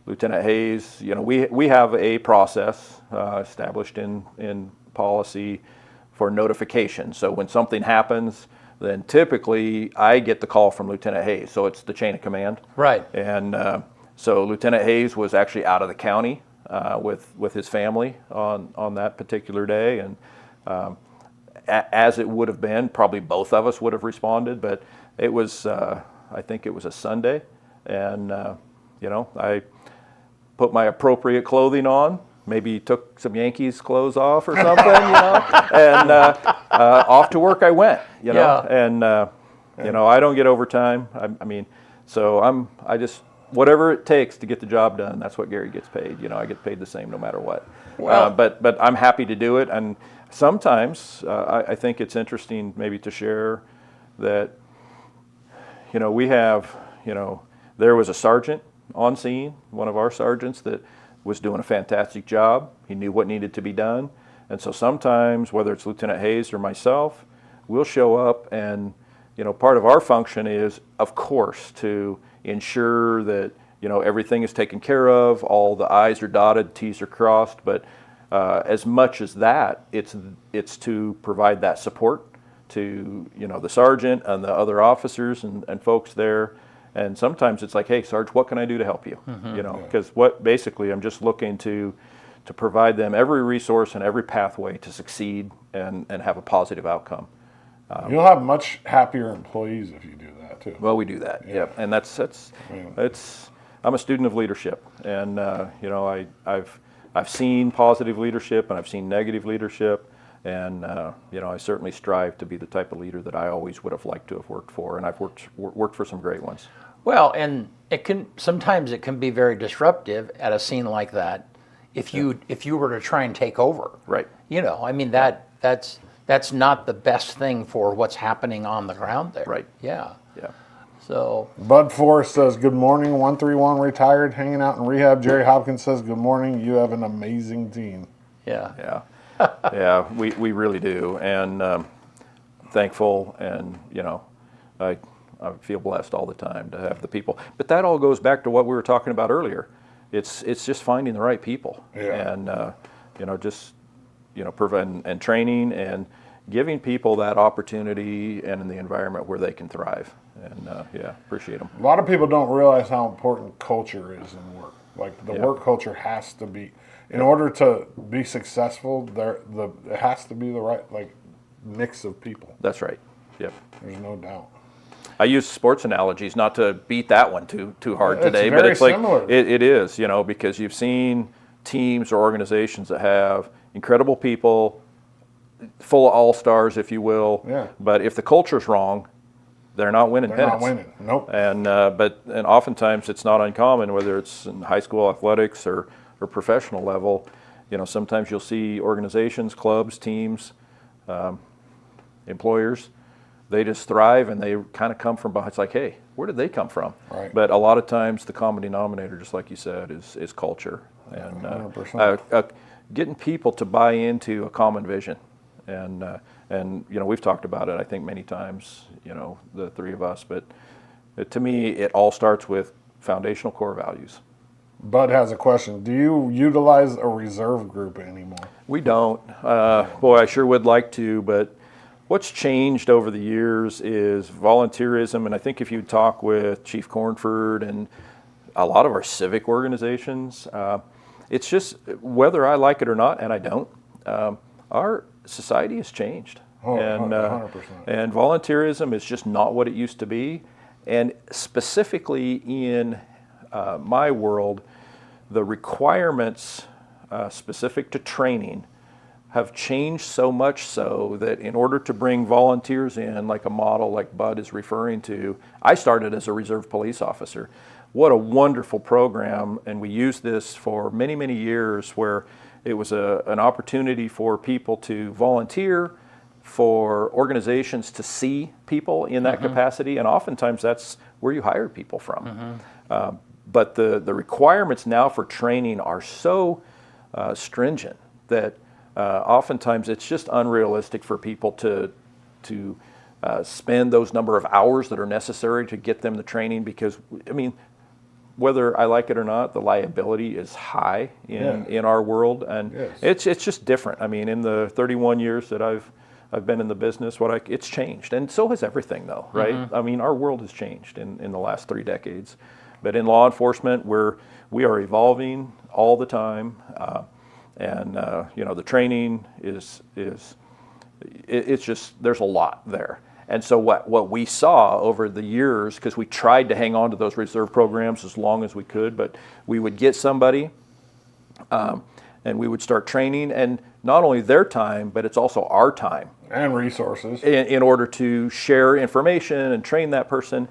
Lieutenant Hayes, we have a process established in policy for notification. So when something happens, then typically I get the call from Lieutenant Hayes. So it's the chain of command. Right. And so Lieutenant Hayes was actually out of the county with his family on that particular day. And as it would have been, probably both of us would have responded. But it was, I think it was a Sunday. And, I put my appropriate clothing on. Maybe took some Yankees clothes off or something, and off to work I went, Yeah. And, I don't get overtime. So I just whatever it takes to get the job done, that's what Gary gets paid. You know, I get paid the same no matter what. Well, but I'm happy to do it. And sometimes I think it's interesting maybe to share that, you know, we have, you know, there was a sergeant on scene, one of our sergeants that was doing a fantastic job. He knew what needed to be done. And so sometimes, whether it's Lieutenant Hayes or myself, we'll show up and, you know, part of our function is, of course, to ensure that, you know, everything is taken care of, all the I's are dotted, T's are crossed, but as much as that, it's to provide that support to, you know, the sergeant and the other officers and folks there. And sometimes it's like, hey, Sarge, what can I do to help you? You know, because basically I'm just looking to provide them every resource and every pathway to succeed and have a positive outcome. You'll have much happier employees if you do that too. Well, we do that, yeah. And that's I'm a student of leadership, and you know, I've seen positive leadership and I've seen negative leadership, and you know, I certainly strive to be the type of leader that I always would have liked to have worked for, and I've worked for some great ones. Well, and sometimes it can be very disruptive at a scene like that if you were to try and take over. Right. You know, I mean that's not the best thing for what's happening on the ground there. Right. Yeah. Yeah. So Bud Forrest says, good morning, 131 retired, hanging out in rehab. Jerry Hopkins says, good morning, you have an amazing team. Yeah. Yeah, we really do, and thankful, and you know, I feel blessed all the time to have the people. But that all goes back to what we were talking about earlier. It's just finding the right people, and you know, just, you know, and training and giving people that opportunity and in the environment where they can thrive. And yeah, appreciate them. A lot of people don't realize how important culture is in work. Like the work culture has to be, in order to be successful, it has to be the right mix of people. That's right. Yep. There's no doubt. I use sports analogies, not to beat that one too hard today, it's but it's like similar. it is, you know, because you've seen teams or organizations that have incredible people, full of all-stars, if you will. Yeah. But if the culture's wrong, they're not winning They're not pennants. winning. Nope. And and oftentimes it's not uncommon, whether it's in high school athletics or professional level. You know, sometimes you'll see organizations, clubs, teams, employers. They just thrive, and they kind of come from behind. It's like, hey, where did they come from? Right. But a lot of times, the common denominator, just like you said, is culture, and 100%. Getting people to buy into a common vision. And you know, we've talked about it, I think, many times, you know, the three of us. But to me, it all starts with foundational core values. Bud has a question. Do you utilize a reserve group anymore? We don't. Boy, I sure would like to, but what's changed over the years is volunteerism. And I think if you talk with Chief Cornford and a lot of our civic organizations, it's just, whether I like it or not, and I don't, our society has changed. Oh, and 100%. And volunteerism is just not what it used to be. And specifically in my world, the requirements specific to training have changed so much so that in order to bring volunteers in, like a model like Bud is referring to, I started as a reserve police officer. What a wonderful program, and we used this for many, many years, where it was an opportunity for people to volunteer, for organizations to see people in that capacity, and oftentimes that's where you hired people from. But the requirements now for training are so stringent that oftentimes it's just unrealistic for people to spend those number of hours that are necessary to get them the training, because, I mean, whether I like it or not, the liability is high in our world, and it's just different. I mean, in the 31 years that I've been in the business, it's changed, and so has everything, though, right? I mean, our world has changed in the last 3 decades, but in law enforcement, we are evolving all the time, and you know, the training it's just, there's a lot there. And so what we saw over the years, because we tried to hang on to those reserve programs as long as we could, but we would get somebody and we would start training, and not only their time, but it's also our time. And resources. In order to share information and train that person.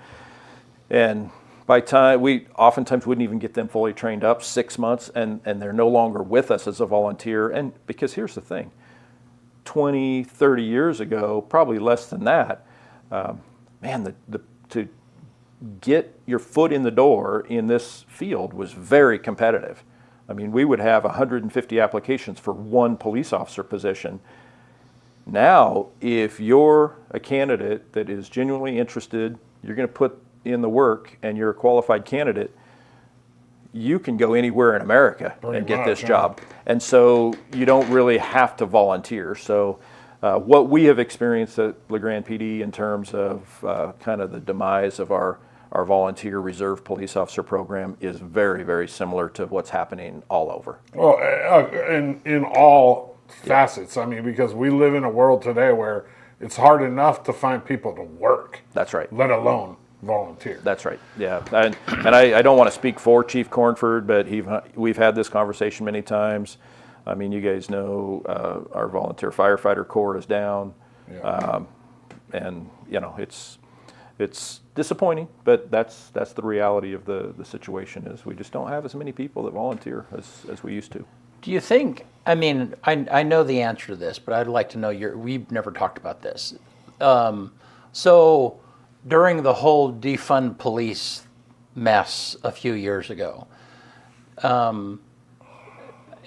And by time we oftentimes wouldn't even get them fully trained up, 6 months, and they're no longer with us as a volunteer. And because here's the thing, 20, 30 years ago, probably less than that, man, to get your foot in the door in this field was very competitive. I mean, we would have 150 applications for one police officer position. Now, if you're a candidate that is genuinely interested, you're going to put in the work, and you're a qualified candidate, you can go anywhere in America and get this job. And so you don't really have to volunteer. So what we have experienced at LeGrand PD in terms of kind of the demise of our volunteer reserve police officer program is very, very similar to what's happening all over. Well, in all facets. I mean, because we live in a world today where it's hard enough to find people to work. That's right. Let alone volunteer. That's right. Yeah, and I don't want to speak for Chief Cornford, but we've had this conversation many times. I mean, you guys know our volunteer firefighter corps is down, and you know it's disappointing, but that's the reality of the situation. Is we just don't have as many people that volunteer as we used to. Do you think? I mean, I know the answer to this, but I'd like to know we've never talked about this. So during the whole defund police mess a few years ago, and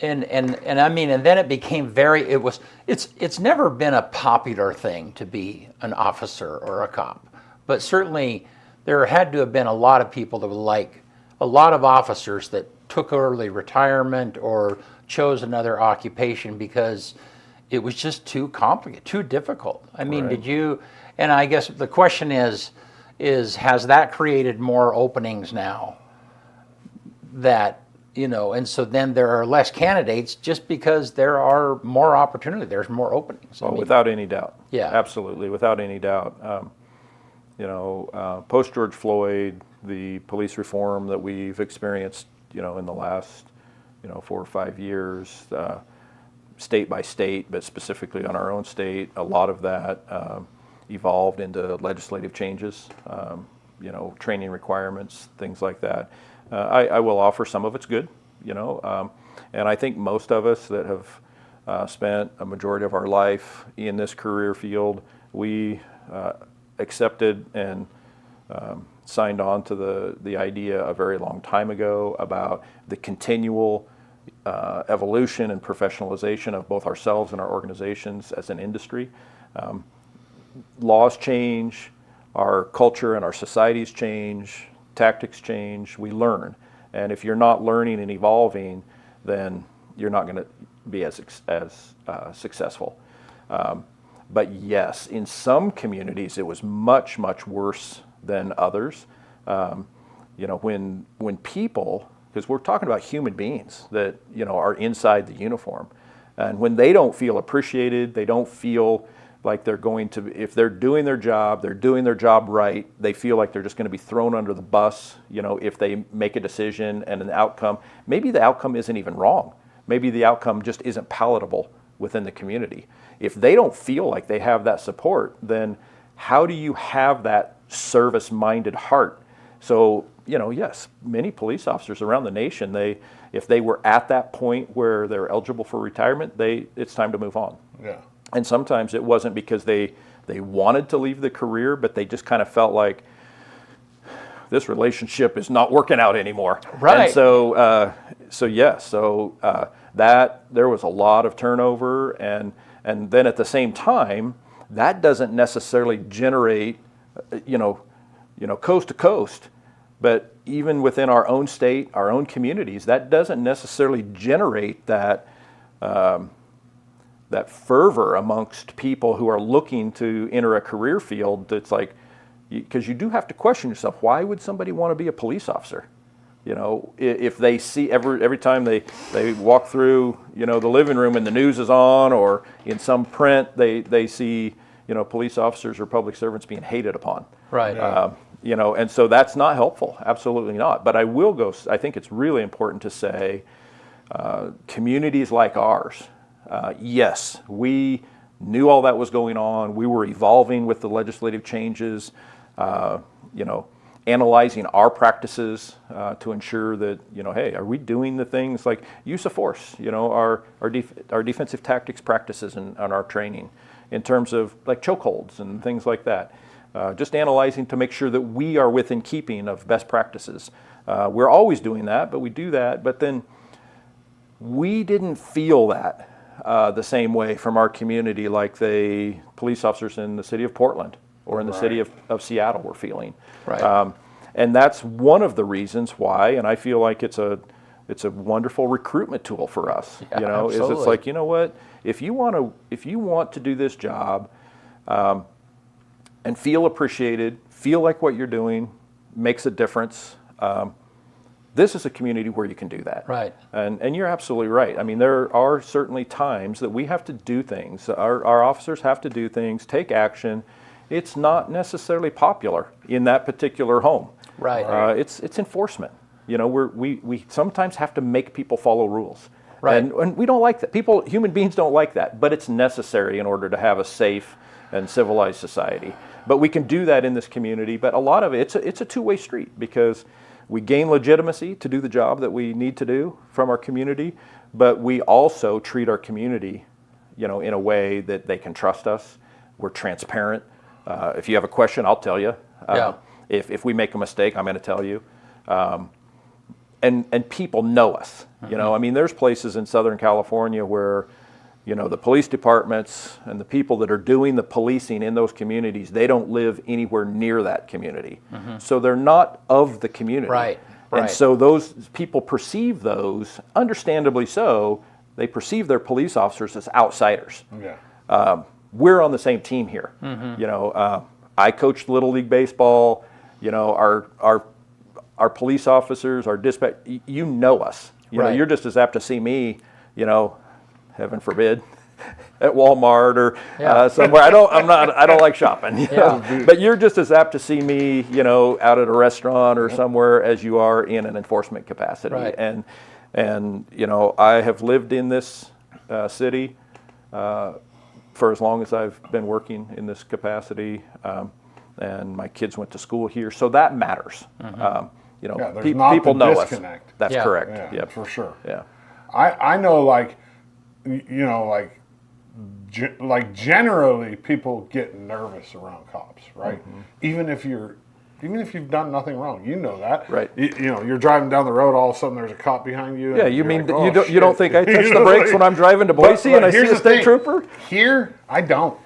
I mean, and then it became it's never been a popular thing to be an officer or a cop, but certainly there had to have been a lot of people that were like a lot of officers that took early retirement or chose another occupation because it was just too complicated, too difficult. I mean, did you, and I guess the question is has that created more openings now that, you know, and so then there are less candidates just because there are more opportunity, there's more openings. Well, without any doubt. Yeah. Absolutely, without any doubt. You know, post George Floyd, the police reform that we've experienced, you know, in the last, 4 or 5 years, state by state, but specifically on our own state, a lot of that evolved into legislative changes, training requirements, things like that. I will offer some of it's good, and I think most of us that have spent a majority of our life in this career field, we accepted and signed on to the idea a very long time ago about the continual evolution and professionalization of both ourselves and our organizations as an industry. Laws change, our culture and our societies change, tactics change, we learn. And if you're not learning and evolving, then you're not going to be as successful. But yes, in some communities it was much, much worse than others. When people, because we're talking about human beings that are inside the uniform, and when they don't feel appreciated, they don't feel like they're going to, if they're doing their job right, they feel like they're just going to be thrown under the bus, if they make a decision and an outcome. Maybe the outcome isn't even wrong. Maybe the outcome just isn't palatable within the community. If they don't feel like they have that support, then how do you have that service-minded heart? So, yes, many police officers around the nation, if they were at that point where they're eligible for retirement, it's time to move on. Yeah. And sometimes it wasn't because they wanted to leave the career, but they just kind of felt like this relationship is not working out anymore. Right. And so that there was a lot of turnover, and then at the same time, that doesn't necessarily generate, coast to coast, but even within our own state, our own communities, that doesn't necessarily generate that that fervor amongst people who are looking to enter a career field. That's like, because you do have to question yourself, why would somebody want to be a police officer? If they see every time they walk through, the living room and the news is on, or in some print, they see, police officers or public servants being hated upon. Right. And so that's not helpful. Absolutely not. But I think it's really important to say, communities like ours, yes, we knew all that was going on. We were evolving with the legislative changes. analyzing our practices to ensure that, hey, are we doing the things like use of force, our defensive tactics practices and our training in terms of like chokeholds and things like that. Just analyzing to make sure that we are within keeping of best practices. We're always doing that, but we do that. But then we didn't feel that the same way from our community like the police officers in the city of Portland or in the city of Seattle were feeling. Right. And that's one of the reasons why, and I feel like it's a wonderful recruitment tool for us. Yeah, is it's like, you know what, if you want to do this job and feel appreciated, feel like what you're doing makes a difference, this is a community where you can do that. Right. And you're absolutely right. I mean, there are certainly times that we have to do things. Our officers have to do things, take action. It's not necessarily popular in that particular home. Right. It's enforcement. We sometimes have to make people follow rules. Right. And we don't like that. Human beings don't like that, but it's necessary in order to have a safe and civilized society. But we can do that in this community. But a lot of it's a two-way street because we gain legitimacy to do the job that we need to do from our community, but we also treat our community, in a way that they can trust us. We're transparent. If you have a question, I'll tell you. If we make a mistake, I'm going to tell you. And people know us. I mean, there's places in Southern California where, the police departments and the people that are doing the policing in those communities, they don't live anywhere near that community. So they're not of the community. Right. And so those people perceive those, understandably so, they perceive their police officers as outsiders. Yeah. We're on the same team here. I coached Little League Baseball. Our police officers, our dispatch, you know us. You're just as apt to see me, heaven forbid, at Walmart or somewhere. I don't like shopping. But you're just as apt to see me, out at a restaurant or somewhere as you are in an enforcement capacity. Right. And I have lived in this city for as long as I've been working in this capacity, and my kids went to school here, so that matters. People know disconnect. us. That's correct. Yeah, yep. for sure. Yeah. I know, like generally people get nervous around cops, right? Even if you've done nothing wrong, that. Right. You're driving down the road, all of a sudden there's a cop behind you. Yeah, you mean like, you don't think I touch the brakes when I'm driving to Boise and I see a state trooper? Here, I don't.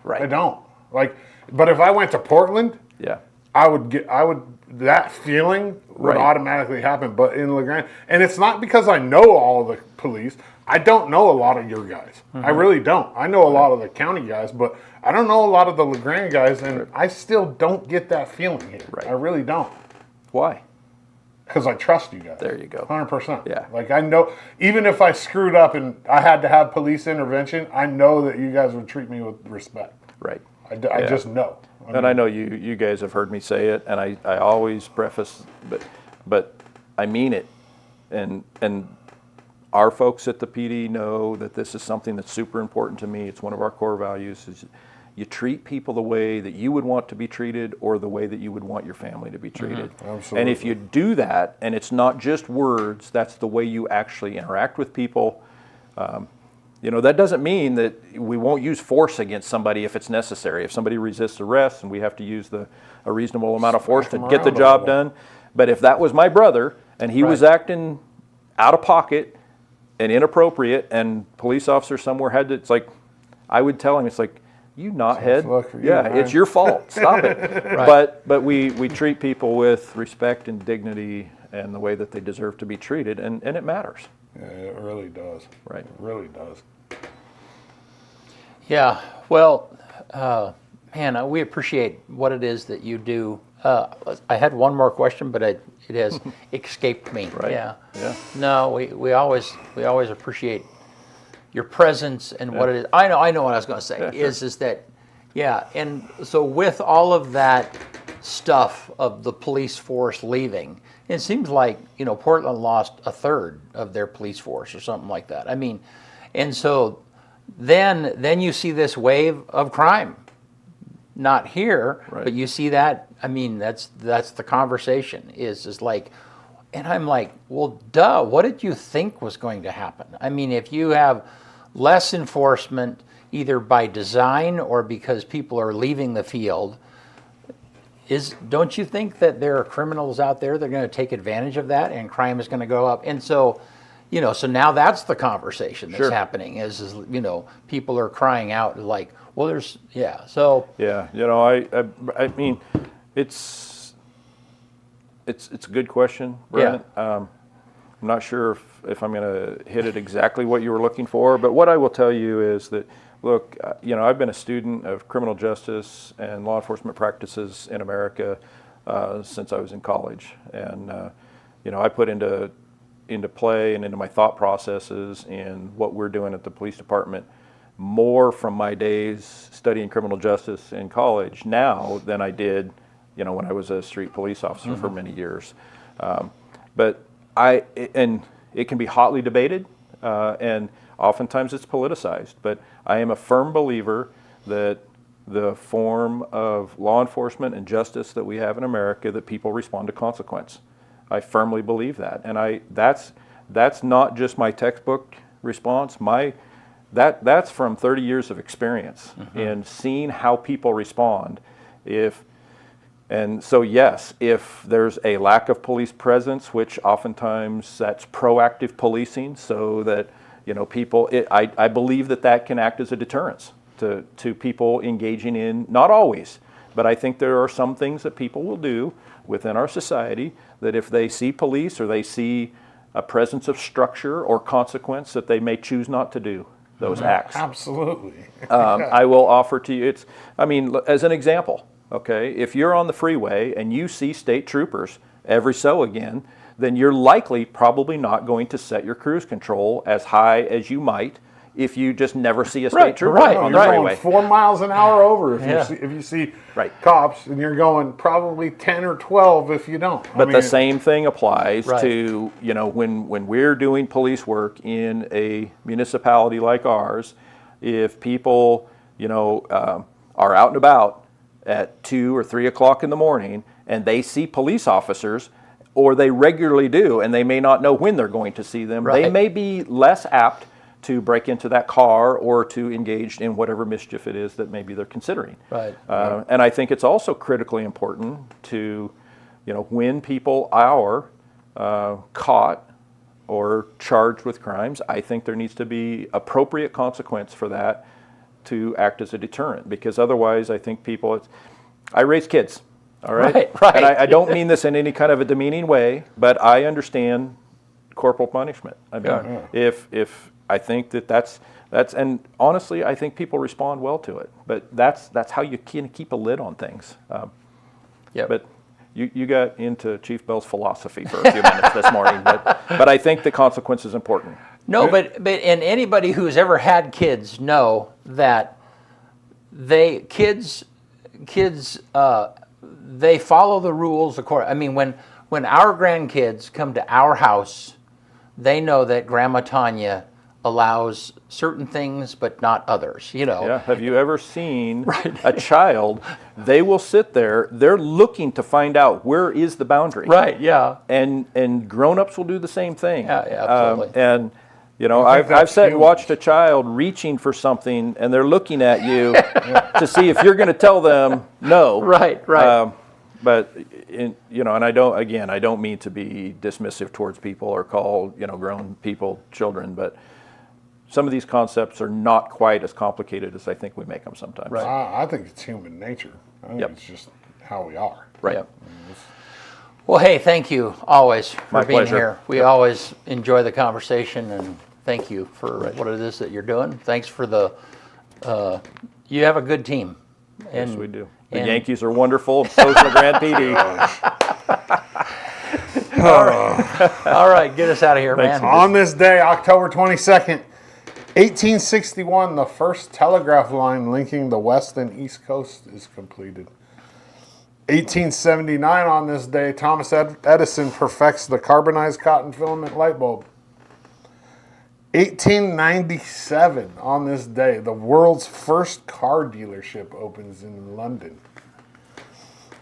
Right. I don't. But if I went to Portland, that feeling would automatically happen. But in LeGrand, and it's not because I know all the police. I don't know a lot of your guys. I really don't. I know a lot of the county guys, but I don't know a lot of the LeGrand guys, and I still don't get that feeling here. Right. I really don't. Why? Because I trust you guys. There you go. 100%. Yeah. I know, even if I screwed up and I had to have police intervention, I know that you guys would treat me with respect. Right. I just know. I know you guys have heard me say it, and I always preface, but I mean it, and our folks at the PD know that this is something that's super important to me. It's one of our core values. Is you treat people the way that you would want to be treated, or the way that you would want your family to be treated. Absolutely. And if you do that, and it's not just words, that's the way you actually interact with people. That doesn't mean that we won't use force against somebody if it's necessary. If somebody resists arrest and we have to use a reasonable amount of force to get the job done. But if that was my brother and he was acting out of pocket and inappropriate, and police officer somewhere had to, it's like, I would tell him, it's like, you knothead, it's your fault. Stop it. But we treat people with respect and dignity and the way that they deserve to be treated, and it matters. Yeah, it really does. Right. It really does. Yeah, well, man, we appreciate what it is that you do. I had one more question, but it has escaped me. Right. Yeah. Yeah. No, we always appreciate your presence and what it is. I know what I was going to say. Is that, and so with all of that stuff of the police force leaving, it seems like Portland lost a third of their police force or something like that. I mean, and so then you see this wave of crime. Not here, but you see that I mean, that's the conversation is like, and I'm like, well, duh, what did you think was going to happen? I mean, if you have less enforcement, either by design or because people are leaving the field, don't you think that there are criminals out there that are going to take advantage of that and crime is going to go up? And so, so now that's the conversation that's happening is, people are crying out like, well, so. Yeah, I mean, it's a good question, Brent. Yeah. I'm not sure if I'm going to hit it exactly what you were looking for, but what I will tell you is that, look, I've been a student of criminal justice and law enforcement practices in America since I was in college, and I put into play and into my thought processes in what we're doing at the police department more from my days studying criminal justice in college now than I did, when I was a street police officer for many years. But it can be hotly debated, and oftentimes it's politicized. But I am a firm believer that the form of law enforcement and justice that we have in America, that people respond to consequence. I firmly believe that, and that's not just my textbook response. That's from 30 years of experience in seeing how people respond. And so yes, if there's a lack of police presence, which oftentimes that's proactive policing, so that people, I believe that can act as a deterrence to people engaging in, not always, but I think there are some things that people will do within our society that if they see police or they see a presence of structure or consequence, that they may choose not to do those acts. Absolutely. I will offer to you, as an example, okay, if you're on the freeway and you see state troopers every so again, then you're likely probably not going to set your cruise control as high as you might if you just never see a state trooper on the freeway. You're going 4 miles an hour over if you see cops, and you're going probably 10 or 12 if you don't. But the same thing applies to, when we're doing police work in a municipality like ours, if people, are out and about at 2 or 3 o'clock in the morning and they see police officers, or they regularly do, and they may not know when they're going to see them, they may be less apt to break into that car or to engage in whatever mischief it is that maybe they're considering. Right. And I think it's also critically important to, when people are caught or charged with crimes, I think there needs to be appropriate consequence for that to act as a deterrent, because otherwise I think I raise kids, all right? Right. And I don't mean this in any kind of a demeaning way, but I understand corporal punishment. I mean, if I think that's, and honestly, I think people respond well to it. But that's how you can keep a lid on things. But you got into Chief Bell's philosophy for a few minutes this morning. But I think the consequence is important. No, but and anybody who's ever had kids know that kids they follow the rules according. I mean, when our grandkids come to our house, they know that Grandma Tanya allows certain things but not others, Yeah, have you ever seen a child, they will sit there, they're looking to find out where is the boundary. Right, yeah. And grown-ups will do the same thing. Yeah, absolutely. I've sat and watched a child reaching for something, and they're looking at you to see if you're going to tell them no. Right. And I don't mean to be dismissive towards people or call grown people children, but some of these concepts are not quite as complicated as I think we make them sometimes. Right. I think it's human nature. I think it's just how we are. Right. Yep. Well, hey, thank you always for My being pleasure. here. We always enjoy the conversation, and thank you for what it is that you're doing. Thanks for you have a good team. Yes, we do. The Yankees are wonderful, so is the Grand PD. All right, get us out of here, man. On this day, October 22nd, 1861, the first telegraph line linking the west and east coast is completed. 1879, on this day, Thomas Edison perfects the carbonized cotton filament light bulb. 1897, on this day, the world's first car dealership opens in London.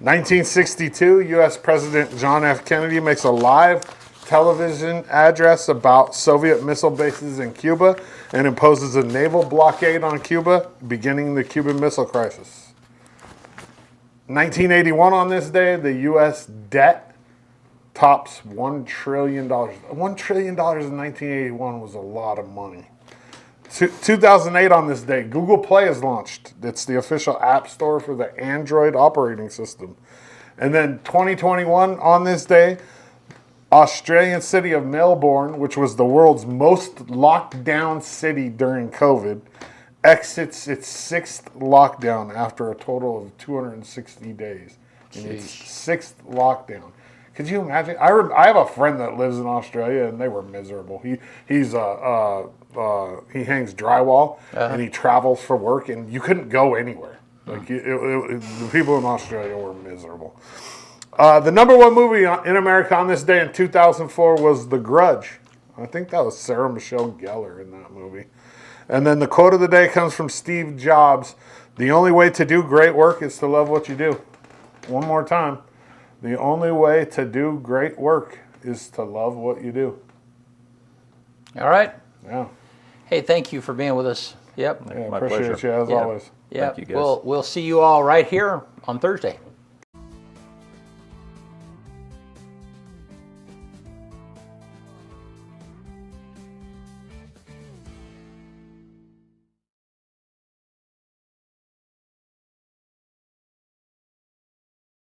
1962, U.S. President John F. Kennedy makes a live television address about Soviet missile bases in Cuba and imposes a naval blockade on Cuba, beginning the Cuban Missile Crisis. 1981, on this day, the U.S. debt tops $1 trillion. $1 trillion in 1981 was a lot of money. 2008, on this day, Google Play is launched. It's the official app store for the Android operating system. And then 2021, on this day, Australian city of Melbourne, which was the world's most locked down city during COVID, exits its 6th lockdown after a total of 260 days. In its 6th lockdown. Could you imagine? I have a friend that lives in Australia, and they were miserable. He hangs drywall, and he travels for work, and you couldn't go anywhere. Like the people in Australia were miserable. The number one movie in America on this day in 2004 was The Grudge. I think that was Sarah Michelle Gellar in that movie. And then the quote of the day comes from Steve Jobs. The only way to do great work is to love what you do. One more time. The only way to do great work is to love what you do. All right. Yeah. Hey, thank you for being with us. Yep. Yeah, appreciate you as always. Yeah. Thank you, guys. We'll see you all right here on Thursday.